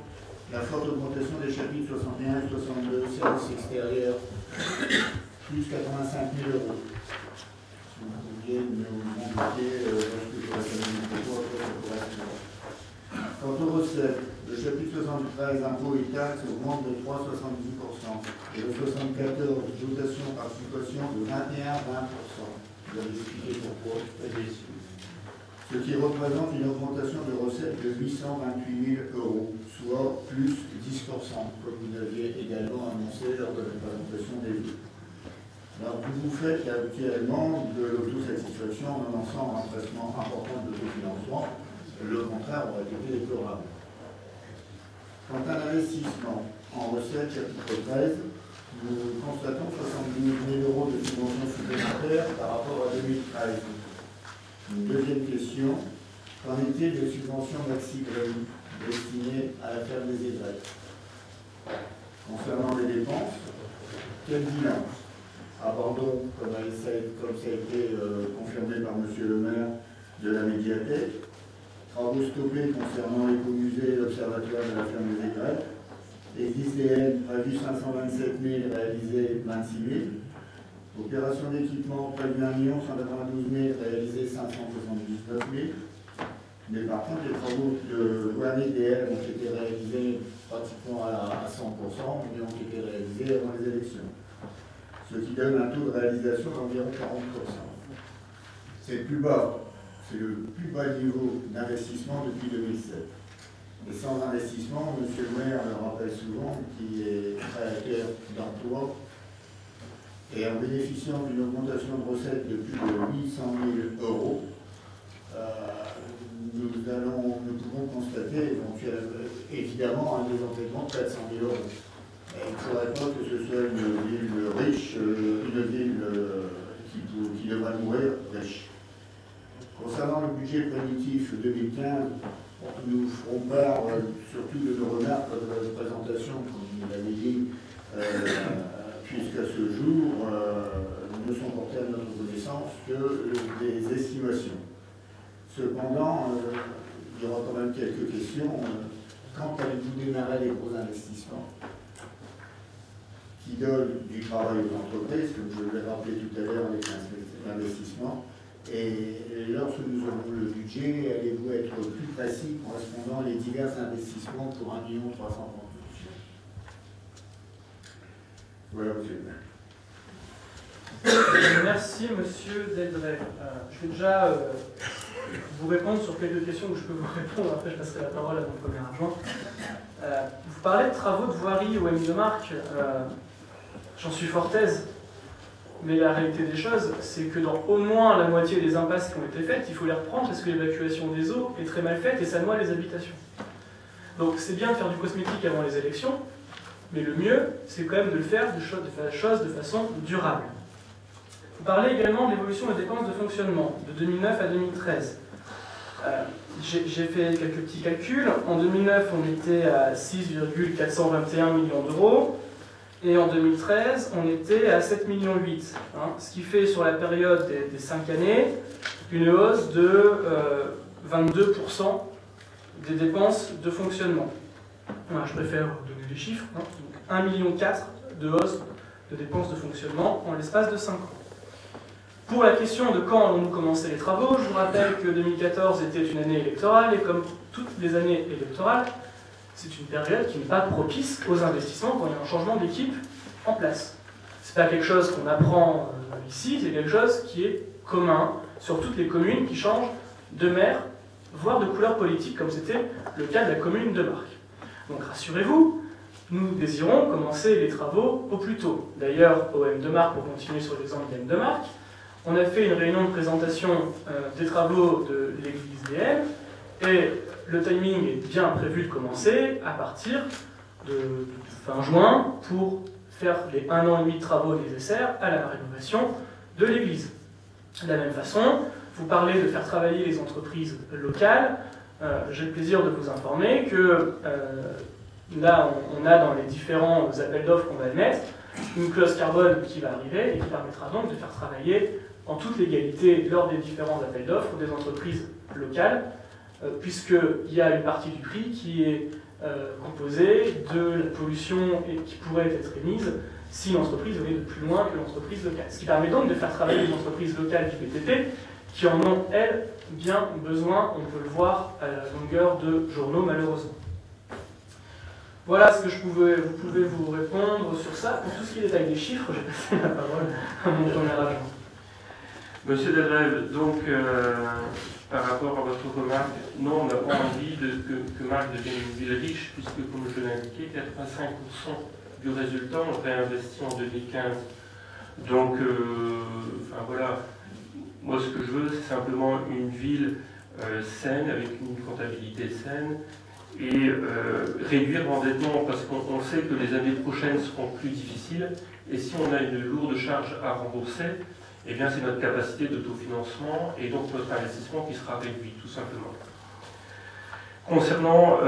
La forte augmentation des chapitres 61 et 62, services extérieurs, plus 85 000 euros. Si vous pouviez nous indiquer lorsque j'aurai terminé mon propos, après ça pourrait être bon. Quant aux recettes, le chapitre 73, impôts et taxes, augmente de 3,70%. Et le 74, dotation participation de 21,20%. Vous avez expliqué pourquoi. Ce qui représente une augmentation de recettes de 828 000 euros, soit plus 10%, comme vous l'aviez également annoncé lors de la présentation des vues. Alors, vous faites habituellement de l'autosatisfaction en annonçant un traitement important de l'autofinancement. Le contraire aurait été déplorable. Quant à l'investissement en recettes chapitre 13, nous constatons 70 000 euros de subventions supplémentaires par rapport à 2013. Une deuxième question, qu'en est-il des subventions maxi-grémies destinées à la ferme des aigrettes? Concernant les dépenses, quel bilan? Abandon, comme ça a été confirmé par monsieur le maire, de la médiathèque. Travaux stoppés concernant l'écomusée et l'observatoire de la ferme des aigrettes. XDN prévu 527 000, réalisé 26 000. Opération d'équipement prévu 1 192 000, réalisé 579 000. Mais par contre, les travaux de l'ONEDL ont été réalisés pratiquement à 100%, mais ont été réalisés avant les élections. Ce qui donne un taux de réalisation d'environ 40%. C'est le plus bas. C'est le plus bas niveau d'investissement depuis 2007. Et sans investissement, M. le maire le rappelle souvent, qui est créateur d'emplois, et en bénéficiant d'une augmentation de recettes de plus de 800 000 euros, nous pouvons constater donc, évidemment un désendettement de 400 000 euros. Et il ne faudrait pas que ce soit une ville riche, une ville qui devrait mourir riche. Concernant le budget prédictif 2015, nous ferons part surtout de nos remarques de la présentation, comme vous l'avez dit, puisqu'à ce jour, ne sont portées à notre connaissance que des estimations. Cependant, il y aura quand même quelques questions. Quand allez-vous démarrer les gros investissements qui donnent du travail aux entreprises, comme je l'ai rappelé tout à l'heure avec l'investissement? Et lorsque nous aurons le budget, allez-vous être plus précis correspondant les divers investissements pour 1 330 000? Voilà, monsieur le maire. Merci, monsieur Delray. Je vais déjà vous répondre sur quelques questions que je peux vous répondre. Après, je passerai la parole à mon premier adjoint. Vous parlez de travaux de voirie au M de Marque. J'en suis fort aise. mais la réalité des choses, c'est que dans au moins la moitié des impasses qui ont été faites, il faut les reprendre parce que l'évacuation des eaux est très mal faite et ça noie les habitations. Donc c'est bien de faire du cosmétique avant les élections, mais le mieux, c'est quand même de le faire de la chose de façon durable. Vous parlez également de l'évolution des dépenses de fonctionnement, de 2009 à 2013. J'ai fait quelques petits calculs. En 2009, on était à 6,421 millions d'euros. Et en 2013, on était à 7,8 millions. Ce qui fait sur la période des 5 années une hausse de 22% des dépenses de fonctionnement. Voilà, je préfère donner les chiffres. 1,4 million de hausse de dépenses de fonctionnement en l'espace de 5 ans. Pour la question de quand allons-nous commencer les travaux, je vous rappelle que 2014 était une année électorale et comme toutes les années électorales, c'est une période qui n'est pas propice aux investissements quand il y a un changement d'équipe en place. Ce n'est pas quelque chose qu'on apprend ici, c'est quelque chose qui est commun sur toutes les communes qui changent de maire, voire de couleur politique, comme c'était le cas de la commune de Marcq. Donc rassurez-vous, nous désirons commencer les travaux au plus tôt. D'ailleurs, au M de Marcq, pour continuer sur l'exemple de M de Marcq, on a fait une réunion de présentation des travaux de l'église DM et le timing est bien prévu de commencer à partir de fin juin pour faire les 1 an et demi de travaux nécessaires à la rénovation de l'église. De la même façon, vous parlez de faire travailler les entreprises locales. J'ai le plaisir de vous informer que là, on a dans les différents appels d'offres qu'on va mettre une clause carbone qui va arriver et qui permettra donc de faire travailler en toute légalité lors des différents appels d'offres des entreprises locales, puisqu'il y a une partie du prix qui est composée de la pollution et qui pourrait être émise si l'entreprise allait de plus loin que l'entreprise locale. Ce qui permet donc de faire travailler les entreprises locales du BTP qui en ont, elles, bien besoin, on peut le voir à la longueur de journaux malheureusement. Voilà ce que vous pouvez vous répondre sur ça. Pour tout ce qui est détail des chiffres, j'ai passé la parole à mon premier agent. Monsieur Delrève, donc par rapport à votre remarque, non, on n'a pas envie que Marcq devienne une ville riche, puisque comme je l'ai indiqué, 85% du résultat on réinvesti en 2015. Donc, enfin voilà, moi ce que je veux, c'est simplement une ville saine, avec une comptabilité saine, et réduire l'endettement, parce qu'on sait que les années prochaines seront plus difficiles, et si on a une lourde charge à rembourser, eh bien c'est notre capacité d'autofinancement et donc notre investissement qui sera réduit, tout simplement. Concernant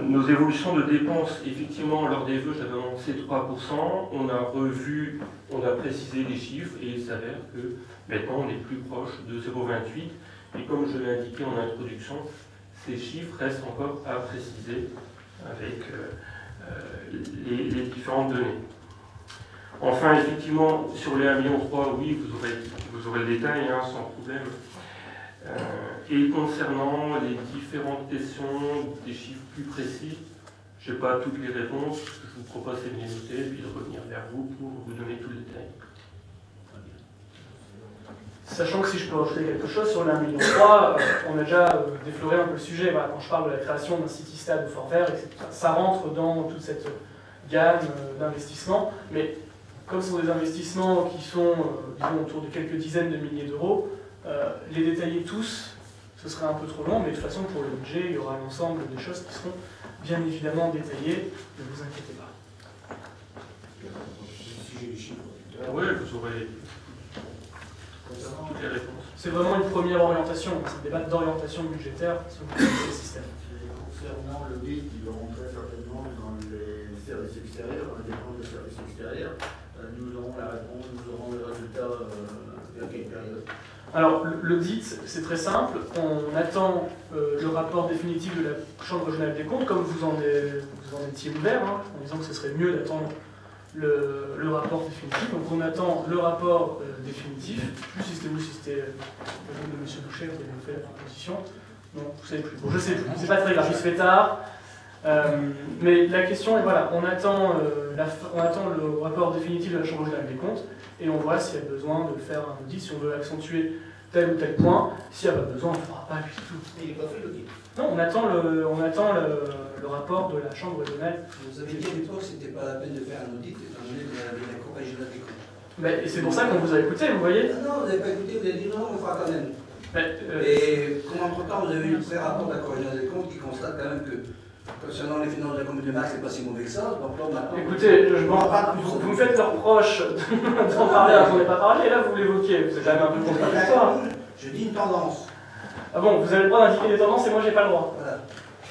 nos évolutions de dépenses, effectivement, lors des vœux, j'avais annoncé 3%, on a revu, on a précisé les chiffres, et il s'avère que maintenant on est plus proche de 0,28, et comme je l'ai indiqué en introduction, ces chiffres restent encore à préciser avec les différentes données. Enfin, effectivement, sur les 1,3 million, oui, vous aurez le détail, hein, sans problème. Et concernant les différentes questions, des chiffres plus précis, je n'ai pas toutes les réponses. Ce que je vous propose, c'est de les noter et puis de revenir vers vous pour vous donner tout le détail. Sachant que si je peux rajouter quelque chose sur les 1,3 million, on a déjà défloré un peu le sujet. Voilà, quand je parle de la création d'un city-stade au Fort Vert, etc., ça rentre dans toute cette gamme d'investissements. Mais comme ce sont des investissements qui sont, disons, autour de quelques dizaines de milliers d'euros, les détailler tous, ce serait un peu trop long, mais de toute façon, pour le budget, il y aura l'ensemble des choses qui seront bien évidemment détaillées, ne vous inquiétez pas. Oui, vous aurez toutes les réponses. C'est vraiment une première orientation, c'est un débat d'orientation budgétaire sur le système. Concernant le BID, il va rentrer certainement dans les services extérieurs, dans les dépenses de services extérieurs. Nous aurons la réponse, nous aurons le résultat vers quelle période? Alors, l'audit, c'est très simple. On attend le rapport définitif de la Chambre régionale des comptes, comme vous en étiez ouvert, hein, en disant que ce serait mieux d'attendre le rapport définitif. Donc, on attend le rapport définitif. Je ne sais plus si c'était vous, si c'était le de M. Boucher qui avait fait la proposition. Non, vous ne savez plus. Bon, je ne sais plus. C'est pas très grave, il se fait tard. Mais la question est voilà, on attend le rapport définitif de la Chambre régionale des comptes et on voit s'il y a besoin de faire un audit, si on veut accentuer tel ou tel point. S'il n'y a pas besoin, on ne le fera pas, et puis c'est tout. Il n'est pas fait l'audit. Non, on attend le rapport de la Chambre régionale. Vous avez dit à l'époque que ce n'était pas la peine de faire un audit étant donné la Cour régionale des comptes. Mais c'est pour ça qu'on vous a écouté, vous voyez. Non, vous n'avez pas écouté, vous avez dit non, on le fera quand même. Mais, Et comme entre-temps, vous avez eu le pré-rapport de la Correctionnelle des comptes qui constate quand même que concernant les finances de la commune de Marc, c'est pas si mauvais que ça. Donc là, maintenant, écoutez, vous me faites le reproche d'en parler avant de ne pas parler, et là vous l'évoquez. C'est quand même un peu contradictoire. Je dis une tendance. Ah bon, vous avez le droit d'indiquer des tendances et moi j'ai pas le droit. Voilà.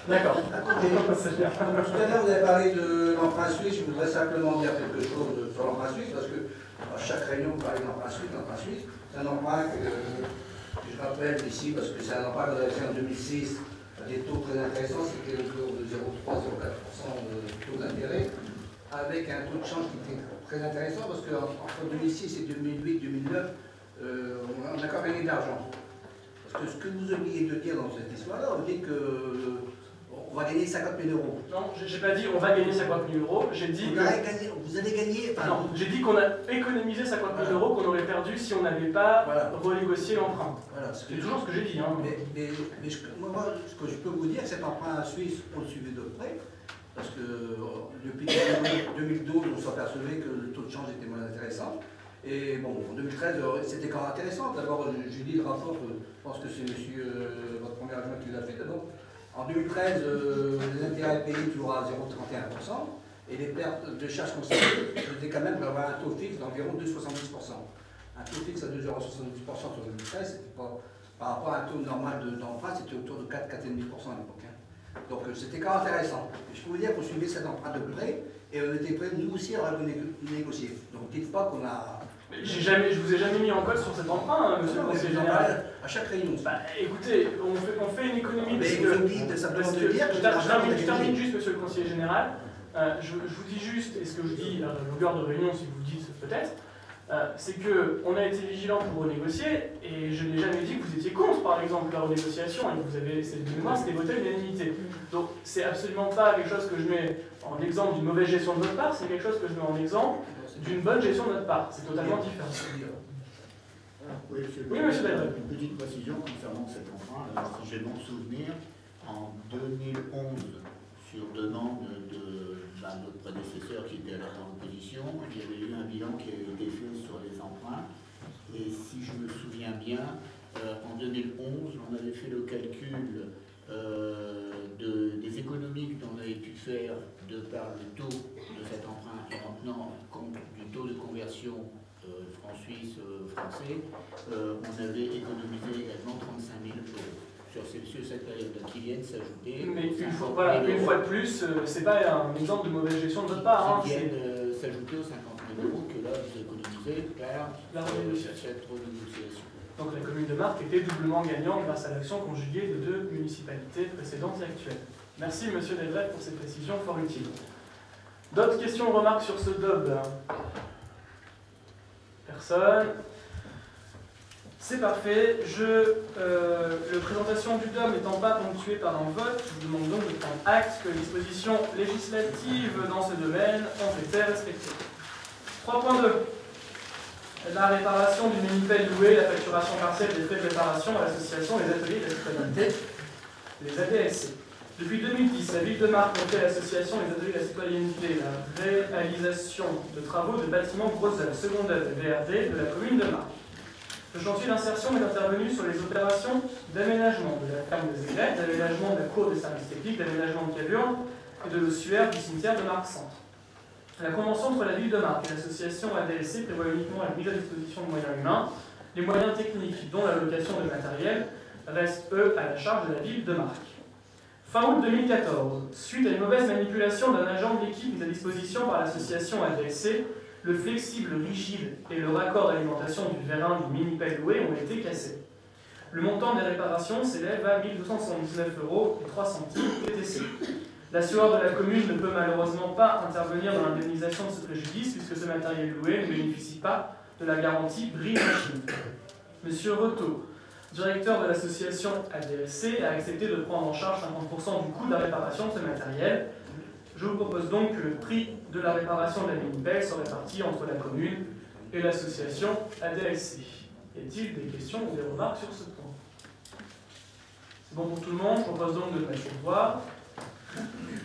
D'accord. Tout à l'heure, vous avez parlé de l'emprunt suisse. Je voudrais simplement dire quelque chose sur l'emprunt suisse, parce que à chaque réunion, vous parlez d'emprunt suisse. L'emprunt suisse, c'est un emprunt que je rappelle ici, parce que c'est un emprunt que vous avez fait en 2006, à des taux très intéressants, c'était autour de 0,3-0,4% de taux d'intérêt, avec un taux de change qui était très intéressant, parce qu'entre 2006 et 2008-2009, on a quand même gagné de l'argent. Parce que ce que vous oubliez de dire dans cette histoire-là, vous dites qu'on va gagner 50 000 euros. Non, j'ai pas dit on va gagner 50 000 euros, j'ai dit vous allez gagner... Enfin, non, j'ai dit qu'on a économisé 50 000 euros qu'on aurait perdu si on n'avait pas renégocié l'emprunt. Voilà, c'est toujours ce que j'ai dit. Hein. Mais moi, ce que je peux vous dire, cet emprunt suisse, on le suivait de près, parce que depuis 2012, on s'apercevait que le taux de change était moins intéressant. Et bon, en 2013, c'était quand même intéressant. D'abord, je lis le rapport, je pense que c'est votre premier adjoint qui l'a fait. Donc, en 2013, les intérêts payés toujours à 0,31%, et les pertes de charges constatées étaient quand même avoir un taux fixe d'environ 2,70%. Un taux fixe à 2,70% sur 2013, c'était pas, par rapport à un taux normal d'emprunt, c'était autour de 4-4,5% à l'époque. Hein. Donc c'était quand même intéressant. Et je peux vous dire qu'on suivait cet emprunt de près, et on était prêts, nous aussi, à négocier. Donc dites pas qu'on a... Je vous ai jamais mis en code sur cet emprunt, hein, monsieur le conseiller général. À chaque réunion. Bah, écoutez, on fait une économie. Mais vous dites simplement de dire que je termine juste, monsieur le conseiller général. Je vous dis juste, et ce que je dis à longueur de réunion, si vous le dites peut-être, c'est qu'on a été vigilant pour renégocier, et je n'ai jamais dit que vous étiez contre, par exemple, la renégociation, et que vous avez, c'est de mémoire, c'était voté à l'unanimité. Donc, c'est absolument pas quelque chose que je mets en exemple d'une mauvaise gestion de votre part, c'est quelque chose que je mets en exemple d'une bonne gestion de notre part. C'est totalement différent. Oui, monsieur Delray. Une petite précision concernant cet emprunt. Alors, si j'ai bon souvenir, en 2011, sur demande de notre prédécesseur qui était alors en opposition, il y avait eu un bilan qui avait été fait sur les emprunts. Et si je me souviens bien, en 2011, on avait fait le calcul des économies que l'on avait pu faire de par le taux de cet emprunt et en tenant compte du taux de conversion franc suisse français, on avait économisé également 35 000 euros sur cette période qui viennent s'ajouter. Mais une fois de plus, c'est pas un exemple de mauvaise gestion de votre part. Qui viennent s'ajouter aux 50 000 euros que là vous économisez par cette renégociation. Donc la commune de Marc était doublement gagnante grâce à l'action conjuguée de deux municipalités précédentes et actuelles. Merci monsieur Delray pour ces précisions fort utiles. D'autres questions ou remarques sur ce DOB? Personne. C'est parfait. La présentation du DOM n'étant pas ponctuée par un vote, je vous demande donc de prendre acte que les dispositions législatives dans ce domaine ont été respectées. 3.2. La réparation du Minipel loué, la facturation partielle des frais de réparation à l'association des ateliers de la citoyenneté, les ADSC. Depuis 2010, la ville de Marc confiait à l'association des ateliers de la citoyenneté la réalisation de travaux de bâtiments gros œuvres, seconde œuvre VRD de la commune de Marc. Le chantier d'insertion est intervenu sur les opérations d'aménagement de la ferme des aigrettes, d'aménagement de la cour des services techniques, d'aménagement de caverne et de l'ossuaire du cimetière de Marc-Centre. La convention entre la ville de Marc et l'association ADSC prévoit uniquement la mise à disposition de moyens humains. Les moyens techniques, dont la location de matériel, restent, eux, à la charge de la ville de Marc. Fin août 2014, suite à une mauvaise manipulation d'un agent de l'équipe mis à disposition par l'association ADSC, le flexible rigide et le raccord d'alimentation du vérin du Minipel loué ont été cassés. Le montant des réparations s'élève à 1 279,03 € TTC. L'assureur de la commune ne peut malheureusement pas intervenir dans l'indemnisation de ce préjudice puisque ce matériel loué ne bénéficie pas de la garantie Brie-Machine. Monsieur Reto, directeur de l'association ADSC, a accepté de prendre en charge 50% du coût de la réparation de ce matériel. Je vous propose donc que le prix de la réparation de la Minipel soit réparti entre la commune et l'association ADSC. Y a-t-il des questions ou des remarques sur ce point? C'est bon pour tout le monde, je propose donc de mettre au revoir.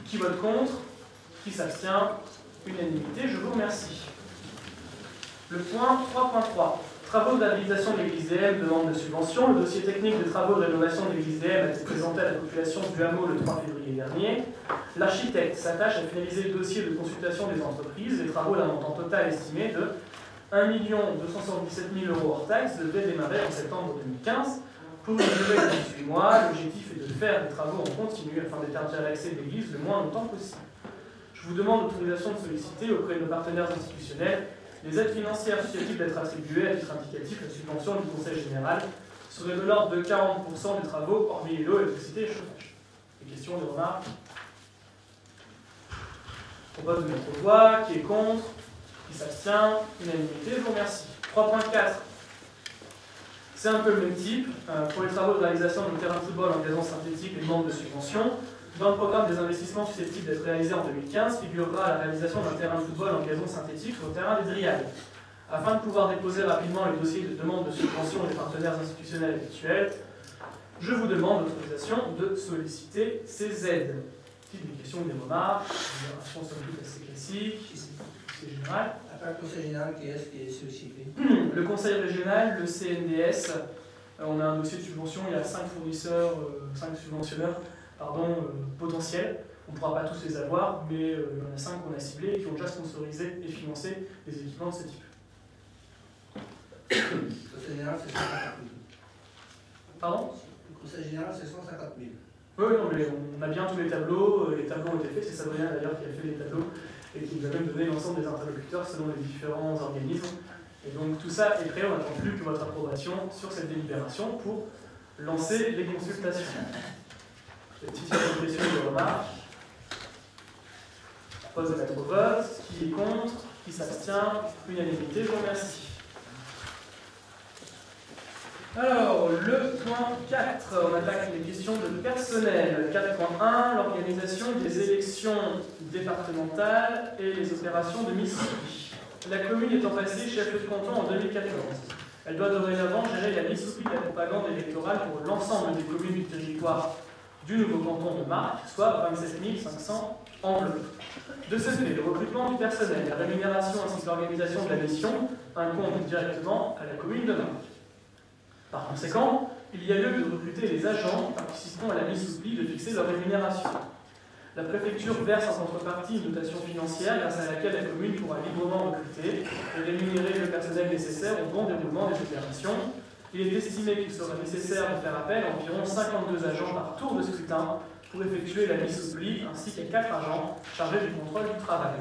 Qui vote contre? Qui s'abstient? Unanimité, je vous remercie. Le point 3.3. Travaux d'habilitation de l'église DM, demande de subvention. Le dossier technique de travaux de rénovation de l'église DM a été présenté à la population du hameau le 3 février dernier. L'architecte s'attache à finaliser le dossier de consultation des entreprises. Les travaux d'un montant total estimé de 1 277 000 € hors taxes devraient démarrer en septembre 2015 pour une durée de 18 mois. L'objectif est de faire des travaux en continu afin d'établir l'accès de l'église le moins longtemps possible. Je vous demande l'autorisation de solliciter auprès de nos partenaires institutionnels les aides financières susceptibles d'être attribuées à titre indicatif. La subvention du Conseil général serait de l'ordre de 40% des travaux, hormis l'eau, l'électricité et le chauffage. Des questions, des remarques? Je propose de mettre aux voix. Qui est contre? Qui s'abstient? Unanimité, je vous remercie. 3.4. C'est un peu le même type. Pour les travaux de réalisation de terrain de football en gazon synthétique, les demandes de subvention. Dans le programme des investissements susceptibles d'être réalisés en 2015, figurera la réalisation d'un terrain de football en gazon synthétique sur le terrain des Driades. Afin de pouvoir déposer rapidement les dossiers de demande de subvention des partenaires institutionnels habituels, je vous demande l'autorisation de solliciter ces aides. Des questions ou des remarques, une génération somme toute assez classique, c'est général. Après le Conseil général, qui est sollicité? Le Conseil régional, le CNDS, on a un dossier de subvention, il y a 5 fournisseurs, 5 subventionneurs potentiels. On ne pourra pas tous les avoir, mais il y en a 5 qu'on a ciblés et qui ont déjà sponsorisé et financé des équipements de ce type. Le Conseil général, c'est 150 000. Pardon? Le Conseil général, c'est 150 000. Oui, non, mais on a bien tous les tableaux ont été faits, c'est Sabrina d'ailleurs qui a fait les tableaux et qui nous a même donné l'ensemble des interlocuteurs selon les différents organismes. Et donc tout ça est prêt, on n'attend plus que votre approbation sur cette délibération pour lancer les consultations. Des petites questions de remarques. Je propose de mettre au vote. Qui est contre? Qui s'abstient? Unanimité, je vous remercie. Alors, le point 4, on attaque les questions de personnel. 4.1, l'organisation des élections départementales et les opérations de Mississippi. La commune étant passée chef de canton en 2014. Elle doit dorénavant gérer la Mississippi de la propagande électorale pour l'ensemble des communes du territoire du nouveau canton de Marques, soit 27 500 enveloppes. De ce fait, le recrutement du personnel, la rémunération ainsi que l'organisation de la mission incombent directement à la commune de Marques. Par conséquent, il y a lieu de recruter les agents participant à la Mississippi de fixer leur rémunération. La préfecture verse en contrepartie une dotation financière grâce à laquelle la commune pourra librement recruter et rémunérer le personnel nécessaire au bon déroulement des opérations. Il est estimé qu'il sera nécessaire de faire appel à environ 52 agents par tour de scrutin pour effectuer la Mississippi ainsi qu'à 4 agents chargés du contrôle du travail.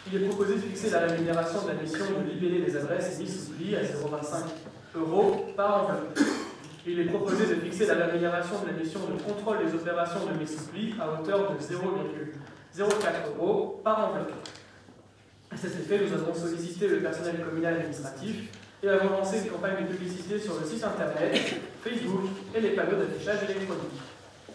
Il est proposé de fixer la rémunération de la mission de libeller les adresses Mississippi à 0,25 € par enveloppe. Il est proposé de fixer la rémunération de la mission de contrôle des opérations de Mississippi à hauteur de 0,04 € par enveloppe. À cet effet, nous avons sollicité le personnel communal administratif et avons lancé une campagne de publicité sur le site internet, Facebook et les panneaux d'affichage électronique.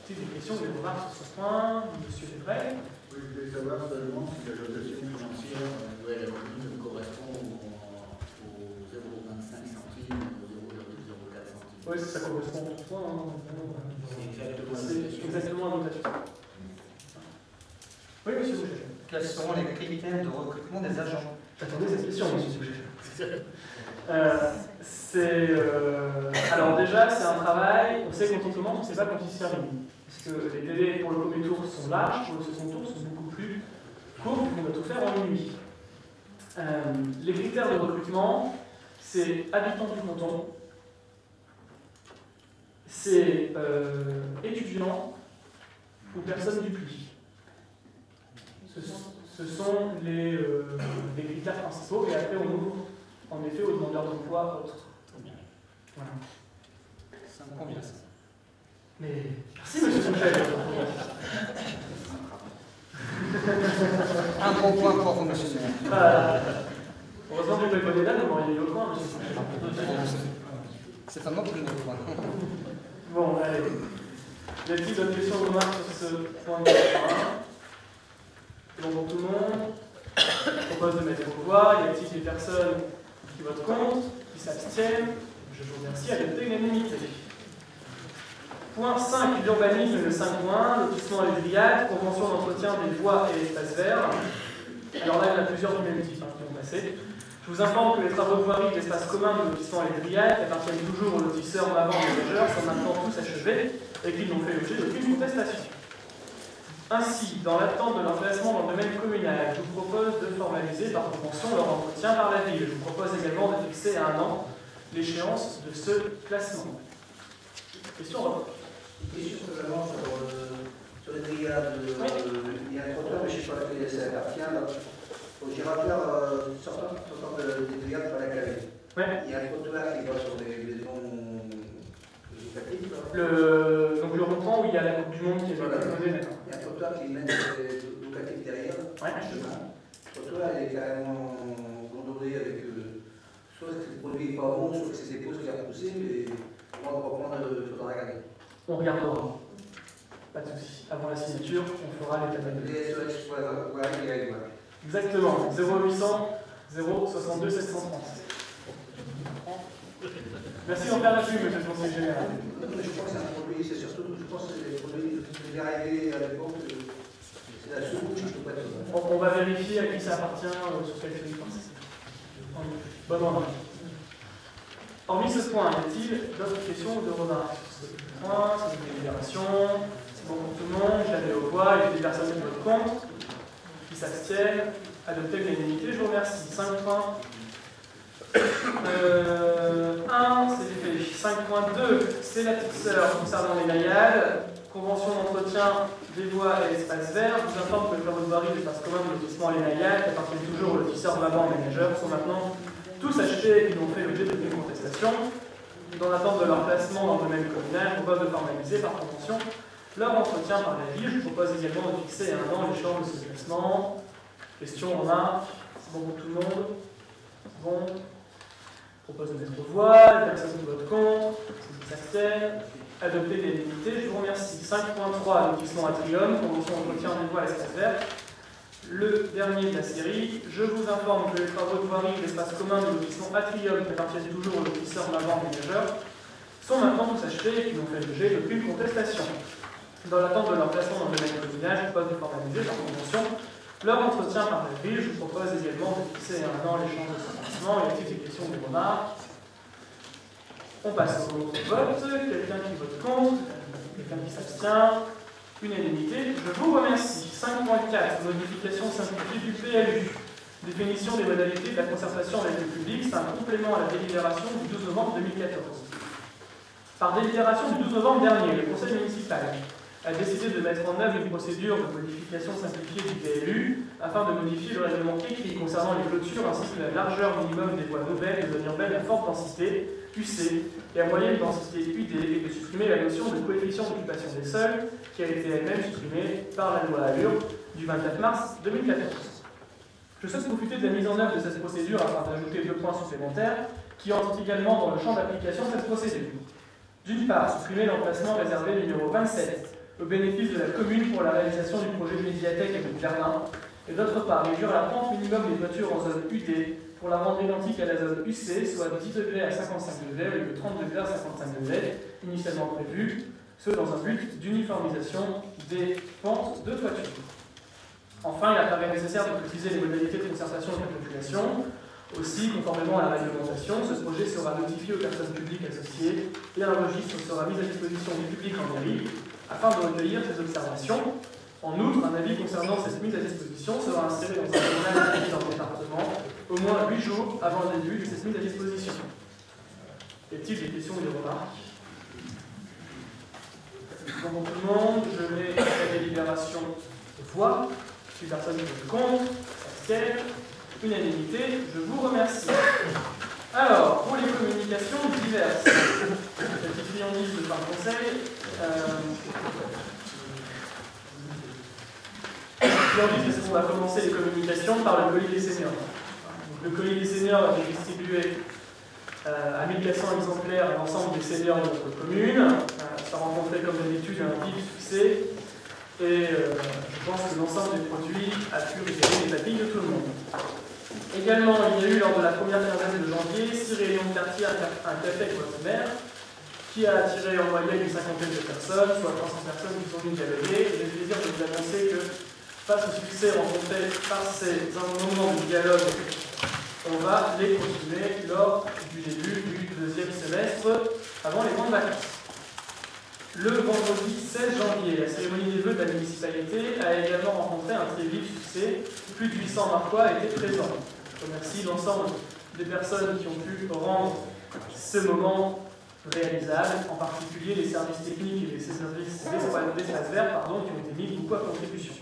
Des questions, des remarques sur ce point, monsieur Desprès? Oui, je voulais savoir seulement si la dotation financière de la commune correspond aux 0,25 centimes ou 0,04 centimes. Oui, ça correspond au point. C'est exactement la dotation. Oui, monsieur Boucher. Quels seront les critères de recrutement des agents? Attendez cette question, monsieur Boucher. Alors déjà, c'est un travail, on sait quand on commence, on ne sait pas quand il se termine. Parce que les délais pour le premier tour sont larges, pour le second tour sont beaucoup plus courts, on va tout faire en une nuit. Les critères de recrutement, c'est habitants du canton, c'est étudiants ou personnes du pli. Ce sont les critères principaux, et après on ouvre en effet aux demandeurs d'emploi autres. Voilà. Ça me convient ça. Mais merci monsieur Boucher. Un bon point pour vous, monsieur le maire. Heureusement que vous me connaissez là, vous m'auriez mis au point, monsieur Boucher. C'est un autre point. Bon, allez. Y a-t-il d'autres questions ou remarques sur ce point de 1? C'est bon pour tout le monde. Je propose de mettre au voix. Y a-t-il des personnes qui votent contre, qui s'abstiennent? Je vous remercie, adopté l'unanimité. Point 5, l'urbanisme, le 5.1, lotissement et Driades, convention d'entretien des voies et espaces verts. Alors là, il y en a plusieurs du même type qui ont passé. Je Je vous informe que les travaux de voirie de l'espace commun de lotissement et des grillades, qui appartiennent toujours aux lotisseurs d'avant et ménageurs, sont maintenant tous achevés et qu'ils n'ont fait l'objet d'aucune contestation. Ainsi, dans l'attente de leur placement dans le domaine communal, je vous propose de formaliser par convention leur entretien par la ville. Je vous propose également de fixer à 1 an l'échéance de ce classement. Question, Robert? Question simplement sur les grillades. Il y a un trottoir, mais je ne sais pas à qui ça appartient. Au giratoire sortant des grillades par la Calais. Ouais. Il y a un trottoir qui va sur les maisons éducatives. Donc le rond-point où il y a la Coupe du Monde qui est Voilà. posée. Il y a un trottoir qui mène les éducatives derrière. Ouais. Le trottoir est carrément gondolé avec soit que le produit n'est pas bon, soit que c'est des pauses qui a poussé, mais on va reprendre dans la galerie. On regardera. Pas de souci. Avant la signature, on fera l'état d'analyse. Exactement. 0800 062 730. Merci d'en faire la pub, monsieur le conseiller général. Je pense que c'est un produit, c'est surtout, je pense que c'est des produits qui devaient arriver à l'époque, c'est la soupe, je ne peux pas être. On va vérifier à qui ça appartient, sur quel territoire. Bonne remarque. Hormis ce point, y a-t-il d'autres questions ou de remarques sur ce point, c'est une délibération, c'est bon pour tout le monde, je l'avais au voix, il y a des personnes qui votent contre, qui s'abstiennent, adopter l'unanimité, je vous remercie. 5 points. 1, c'est fait. 5.2, c'est la petite sœur concernant les naïades. Convention d'entretien des voies et espaces verts. Je vous informe que le bureau de voirie, l'espace commun de lotissement et les naïades, qui appartiennent toujours aux lotisseurs d'avant et ménageurs, sont maintenant tous achetés et qui ont fait l'objet d'une contestation. Dans l'attente de leur placement dans le domaine communal, je propose de formaliser par convention leur entretien par la ville. Je propose également de fixer à 1 an l'échange de ce placement. Question, remarque, c'est bon pour tout le monde? C'est bon. Je propose de mettre aux voix, les personnes qui votent contre, ceux qui s'abstiennent, adopter l'unanimité, je vous remercie. 5.3, lotissement Atrium, convention d'entretien des voies à l'espace vert. Le dernier de la série, je vous informe que les travaux de voirie de l'espace commun de lotissement Atrium, qui appartiennent toujours aux lotisseurs d'avant et ménageurs, sont maintenant tous achetés et qui n'ont fait l'objet d'aucune contestation. Dans l'attente de leur placement dans le domaine communal, je propose de formaliser par convention leur entretien par la ville. Je vous propose également de fixer à 1 an l'échange de ce placement. Y a-t-il des questions ou des remarques? On passe au vote. Quelqu'un qui vote contre? Quelqu'un qui s'abstient? Unanimité. Je vous remercie. 5.4. Modification simplifiée du PLU. Définition des modalités de la concertation avec le public. C'est un complément à la délibération du 12 novembre 2014. Par délibération du 12 novembre dernier, le Conseil municipal a décidé de mettre en œuvre une procédure de modification simplifiée du PLU afin de modifier le règlement écrit concernant les clôtures ainsi que la largeur minimum des voies nouvelles de zone urbaine à forte densité, UC, et à moyenne densité, UD, et de supprimer la notion de coefficient d'occupation des sols qui a été elle-même supprimée par la loi Allure du 24 mars 2014. Je souhaite profiter de la mise en œuvre de cette procédure afin d'ajouter 2 points supplémentaires qui entrent également dans le champ d'application de cette procédure. D'une part, supprimer l'emplacement réservé numéro 27 au bénéfice de la commune pour la réalisation du projet médiathèque avec Berlin, et d'autre part, réduire la pente minimum des toitures en zone UD pour la rendre identique à la zone UC, soit 10 degrés à 55 degrés au lieu de 30 degrés à 55 degrés, initialement prévu, ce dans un but d'uniformisation des pentes de toiture. Enfin, il apparaît nécessaire de préciser les modalités de concertation avec la population. Aussi, conformément à la réglementation, ce projet sera notifié aux personnes publiques associées et un registre sera mis à disposition du public en mairie afin de recueillir ces observations. En outre, un avis concernant cette mise à disposition sera inséré dans un journal dans le département au moins 8 jours avant le début de cette mise à disposition. Y a-t-il des questions ou des remarques? Bon, tout le monde, je mets la délibération de voix. Si personne ne vote contre, s'abstiennent. Unanimité, je vous remercie. Alors, pour les communications diverses, petite friandise par conseil. Friandise, on va commencer les communications par le colis des seniors. Donc, le colis des seniors a été distribué à 1400 exemplaires à l'ensemble des seniors de notre commune. Ça a rencontré, comme d'habitude, un vif succès. Et je pense que l'ensemble des produits a pu révéler les papilles de tout le monde. Également, il y a eu lors de la première quinzaine de janvier 6 réunions de quartier à un café avec votre maire qui a attiré en moyenne une cinquantaine de personnes, soit 300 personnes qui sont venues dialoguer. J'ai le plaisir de vous annoncer que face au succès rencontré par ces moments de dialogue on va les continuer lors du début du deuxième semestre, avant les grandes vacances. Le vendredi 16 janvier, la cérémonie des vœux de la municipalité a également rencontré un très vif succès. Plus de 800 Marquois étaient présents. Je remercie l'ensemble des personnes qui ont pu rendre ce moment réalisable, en particulier les services techniques et les services verts, qui ont été mis beaucoup à contribution.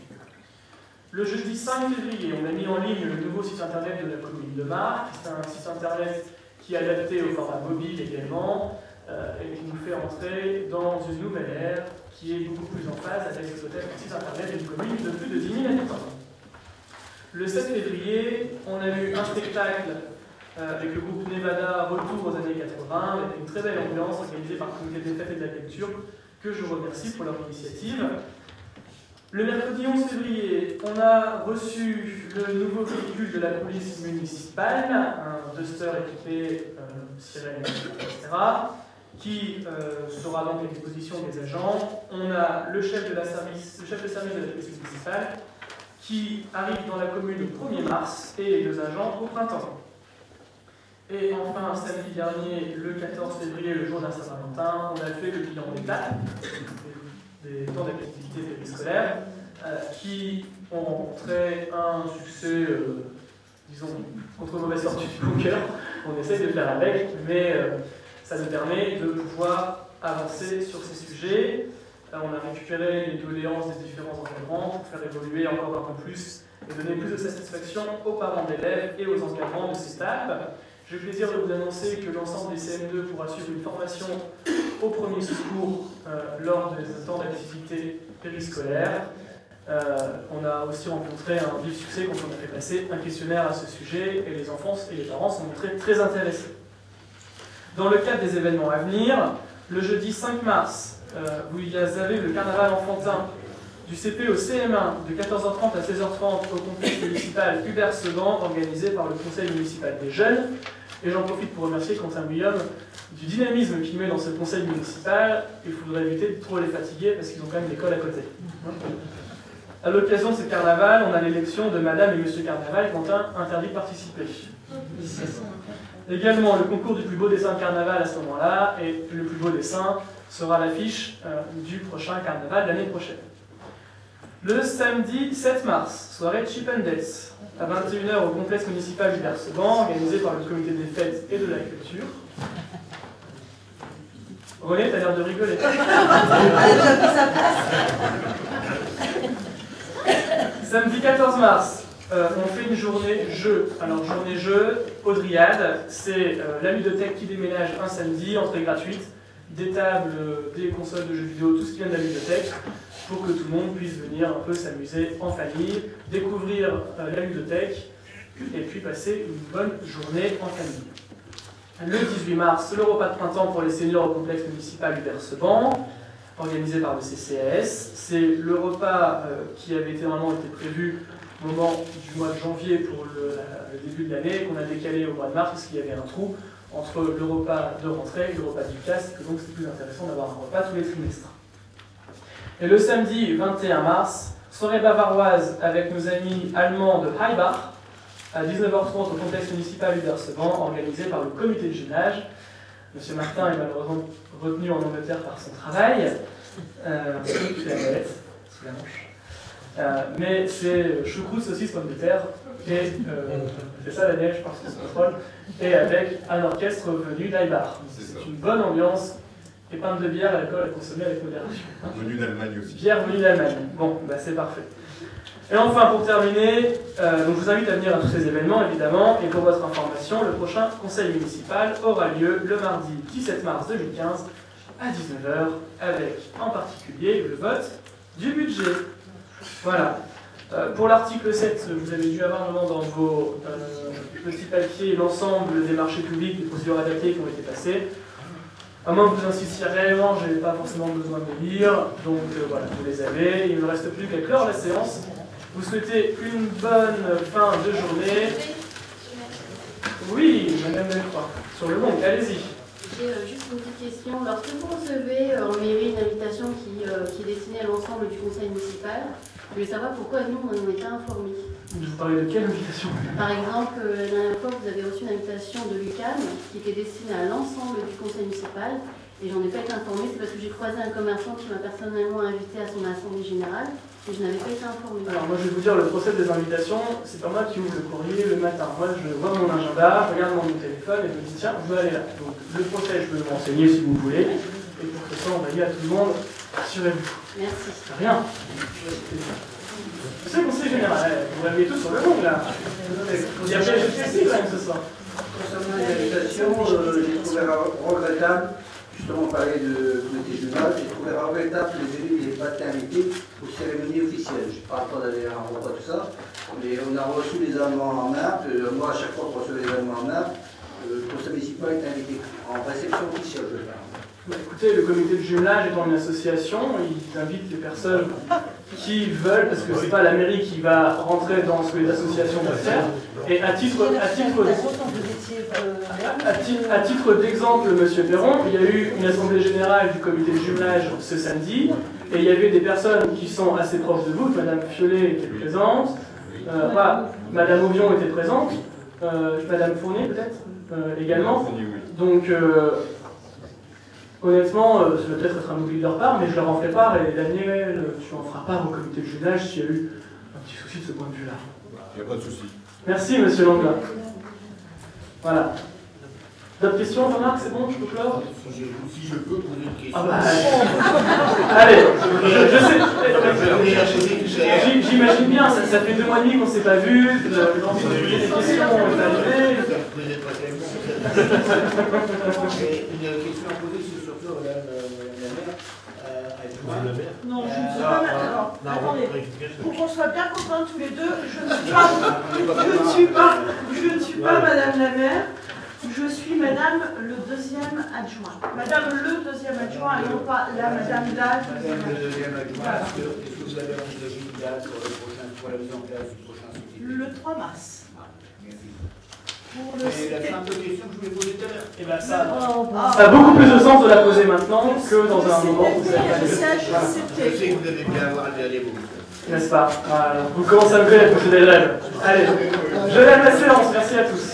Le jeudi 5 février, on a mis en ligne le nouveau site internet de la commune de Marc. C'est un site internet qui est adapté au format mobile également et qui nous fait entrer dans une nouvelle ère qui est beaucoup plus en phase avec le site internet d'une commune de plus de 10 000 habitants. Le 7 février, on a eu un spectacle avec le groupe Nevada Retour aux années 80, avec une très belle ambiance organisée par le comité des fêtes et de la lecture, que je remercie pour leur initiative. Le mercredi 11 février, on a reçu le nouveau véhicule de la police municipale, un Duster équipé sirène, etc., qui sera donc à disposition des agents. On a le chef de service de la police municipale qui arrive dans la commune le 1er mars et les 2 agents au printemps. Et enfin, samedi dernier, le 14 février, le jour de la Saint-Valentin, on a fait le bilan d'étape des temps d'activité périscolaire qui ont rencontré un succès, disons, contre mauvaise fortune du bon cœur. On essaye de faire avec, mais ça nous permet de pouvoir avancer sur ces sujets. On a récupéré les doléances des différents encadrants pour faire évoluer encore un peu plus et donner plus de satisfaction aux parents d'élèves et aux encadrants de ces étapes. J'ai le plaisir de vous annoncer que l'ensemble des CM2 pourra suivre une formation au premier secours lors des temps d'activité périscolaire. On a aussi rencontré un vif succès quand on a fait passer un questionnaire à ce sujet et les enfants et les parents sont montrés très intéressés. Dans le cadre des événements à venir, le jeudi 5 mars, vous y avez le carnaval enfantin du CP au CM1 de 14h30 à 16h30 au complexe municipal Hubert Seban, organisé par le conseil municipal des jeunes. Et j'en profite pour remercier Quentin Guillaume du dynamisme qu'il met dans ce conseil municipal. Il faudrait éviter de trop les fatiguer parce qu'ils ont quand même l'école à côté. À l'occasion de ce carnaval, on a l'élection de Madame et Monsieur Carnaval. Quentin interdit de participer. Également, le concours du plus beau dessin de carnaval à ce moment-là, et le plus beau dessin sera l'affiche du prochain carnaval l'année prochaine. Le samedi 7 mars, soirée Chip and Dance, à 21h au complexe municipal du Berceban, organisé par le comité des fêtes et de la culture. René, t'as l'air de rigoler. Samedi 14 mars, on fait une journée jeu. Alors, journée jeu, Audriade, c'est la ludothèque qui déménage un samedi, entrée gratuite, des tables, des consoles de jeux vidéo, tout ce qui vient de la ludothèque, pour que tout le monde puisse venir un peu s'amuser en famille, découvrir la ludothèque, et puis passer une bonne journée en famille. Le 18 mars, le repas de printemps pour les seniors au complexe municipal du Berceban, organisé par le CCAS. C'est le repas qui avait normalement été prévu au moment du mois de janvier pour le début de l'année, qu'on a décalé au mois de mars parce qu'il y avait un trou entre le repas de rentrée et le repas du classe, et donc c'est plus intéressant d'avoir un repas tous les trimestres. Et le samedi 21 mars, soirée bavaroise avec nos amis allemands de Heibach, à 19h30 au complexe municipal du Berceban, organisé par le comité de jumelage. Monsieur Martin est malheureusement retenu en Angleterre par son travail, sous la galette, sous la manche. Mais c'est choucroute, saucisse, pommes de terre, et c'est ça Daniel, je pense que c'est contrôle, et avec un orchestre venu d'Heibach. C'est une bonne ambiance, et pinte de bière, l'alcool à consommer avec modération. Venu d'Allemagne aussi. Bière venue d'Allemagne. Bon, bah c'est parfait. Et enfin, pour terminer, donc je vous invite à venir à tous ces événements, évidemment, et pour votre information, le prochain conseil municipal aura lieu le mardi 17 mars 2015 à 19h, avec en particulier le vote du budget. Voilà. Pour l'article 7, vous avez dû avoir dans vos petits papiers l'ensemble des marchés publics, des procédures adaptées qui ont été passées. À moins que vous insistiez réellement, je n'ai pas forcément besoin de les lire, donc voilà, vous les avez. Il ne me reste plus qu'à clore la séance. Vous souhaitez une bonne fin de journée. Oui, Madame Delcroix, sur le monde, allez-y. J'ai juste une petite question. Lorsque vous recevez en mairie une invitation qui est destinée à l'ensemble du conseil municipal, je voulais savoir pourquoi nous, on n'en est pas informés. Vous parlez de quelle invitation? Par exemple, la dernière fois, vous avez reçu une invitation de l'UQAM qui était destinée à l'ensemble du conseil municipal. Et j'en ai pas été informée, c'est parce que j'ai croisé un commerçant qui m'a personnellement invité à son assemblée générale et je n'avais pas été informée. Alors moi je vais vous dire, le procès des invitations, c'est pas moi qui ouvre le courrier le matin. Moi je vois mon agenda, je regarde mon téléphone et je me dis tiens, je veux aller là. Donc le procès, je peux me renseigner si vous voulez. Et pour que ça envoyé à tout le monde, rassurez-vous. Merci. Rien. C'est le conseil général, vous l'avez tous sur le monde là. Il y a bien GTC quand même ce soir. Concernant les invitations, j'ai trouvé regrettable, justement on parlait de comité jumelage, j'ai trouvé regrettable que les élus n'aient pas été invités aux cérémonies officielles. Je ne parle pas d'aller à un repas, tout ça, mais on a reçu les amendements en marque. Moi, à chaque fois qu'on recevait les amendements en marque, le conseil municipal est invité en réception officielle, je parle. Écoutez, le comité de jumelage étant une association, ils invitent les personnes qui veulent, parce que c'est pas la mairie qui va rentrer dans ce que les associations doivent faire. Et à titre d'exemple, Monsieur Perron, il y a eu une assemblée générale du comité de jumelage ce samedi, et il y avait des personnes qui sont assez proches de vous, Madame Fiolet était présente, Madame Aubion était présente, Madame Fournier peut-être également. Donc honnêtement, ça va peut-être être un oubli de leur part, mais je leur en ferai part, et Daniel, tu en feras part au comité de jumelage s'il y a eu un petit souci de ce point de vue-là. Il n'y a pas de souci. Merci, Monsieur Langlin. Voilà. D'autres questions, Jean-Marc, c'est bon, je peux clore? Si je peux poser une question. Ah bah, allez, je sais. J'imagine bien, ça fait 2 mois et demi qu'on ne s'est pas vu, l'envie de poser des questions est arrivée. Une question à poser, c'est surtout à Madame la maire. Non, je ne suis pas maintenant. Attendez, pour qu'on soit bien contents tous les deux, je ne suis pas Madame la maire, je suis Madame le deuxième adjoint. Madame le deuxième adjoint et non pas la Madame la deuxième adjoint. Est-ce que vous avez envisagé une date pour la mise en place du prochain cycle? Le 3 mars. Et la simple question que je voulais poser tout à l'heure. Et ben ça a beaucoup plus de sens de la poser maintenant que dans un moment où vous avez pas Je sais que vous avez bien avoir les mots. N'est-ce pas? Voilà. Vous commencez à me connaître, monsieur Delrêve. Allez, je lève la séance. Merci à tous.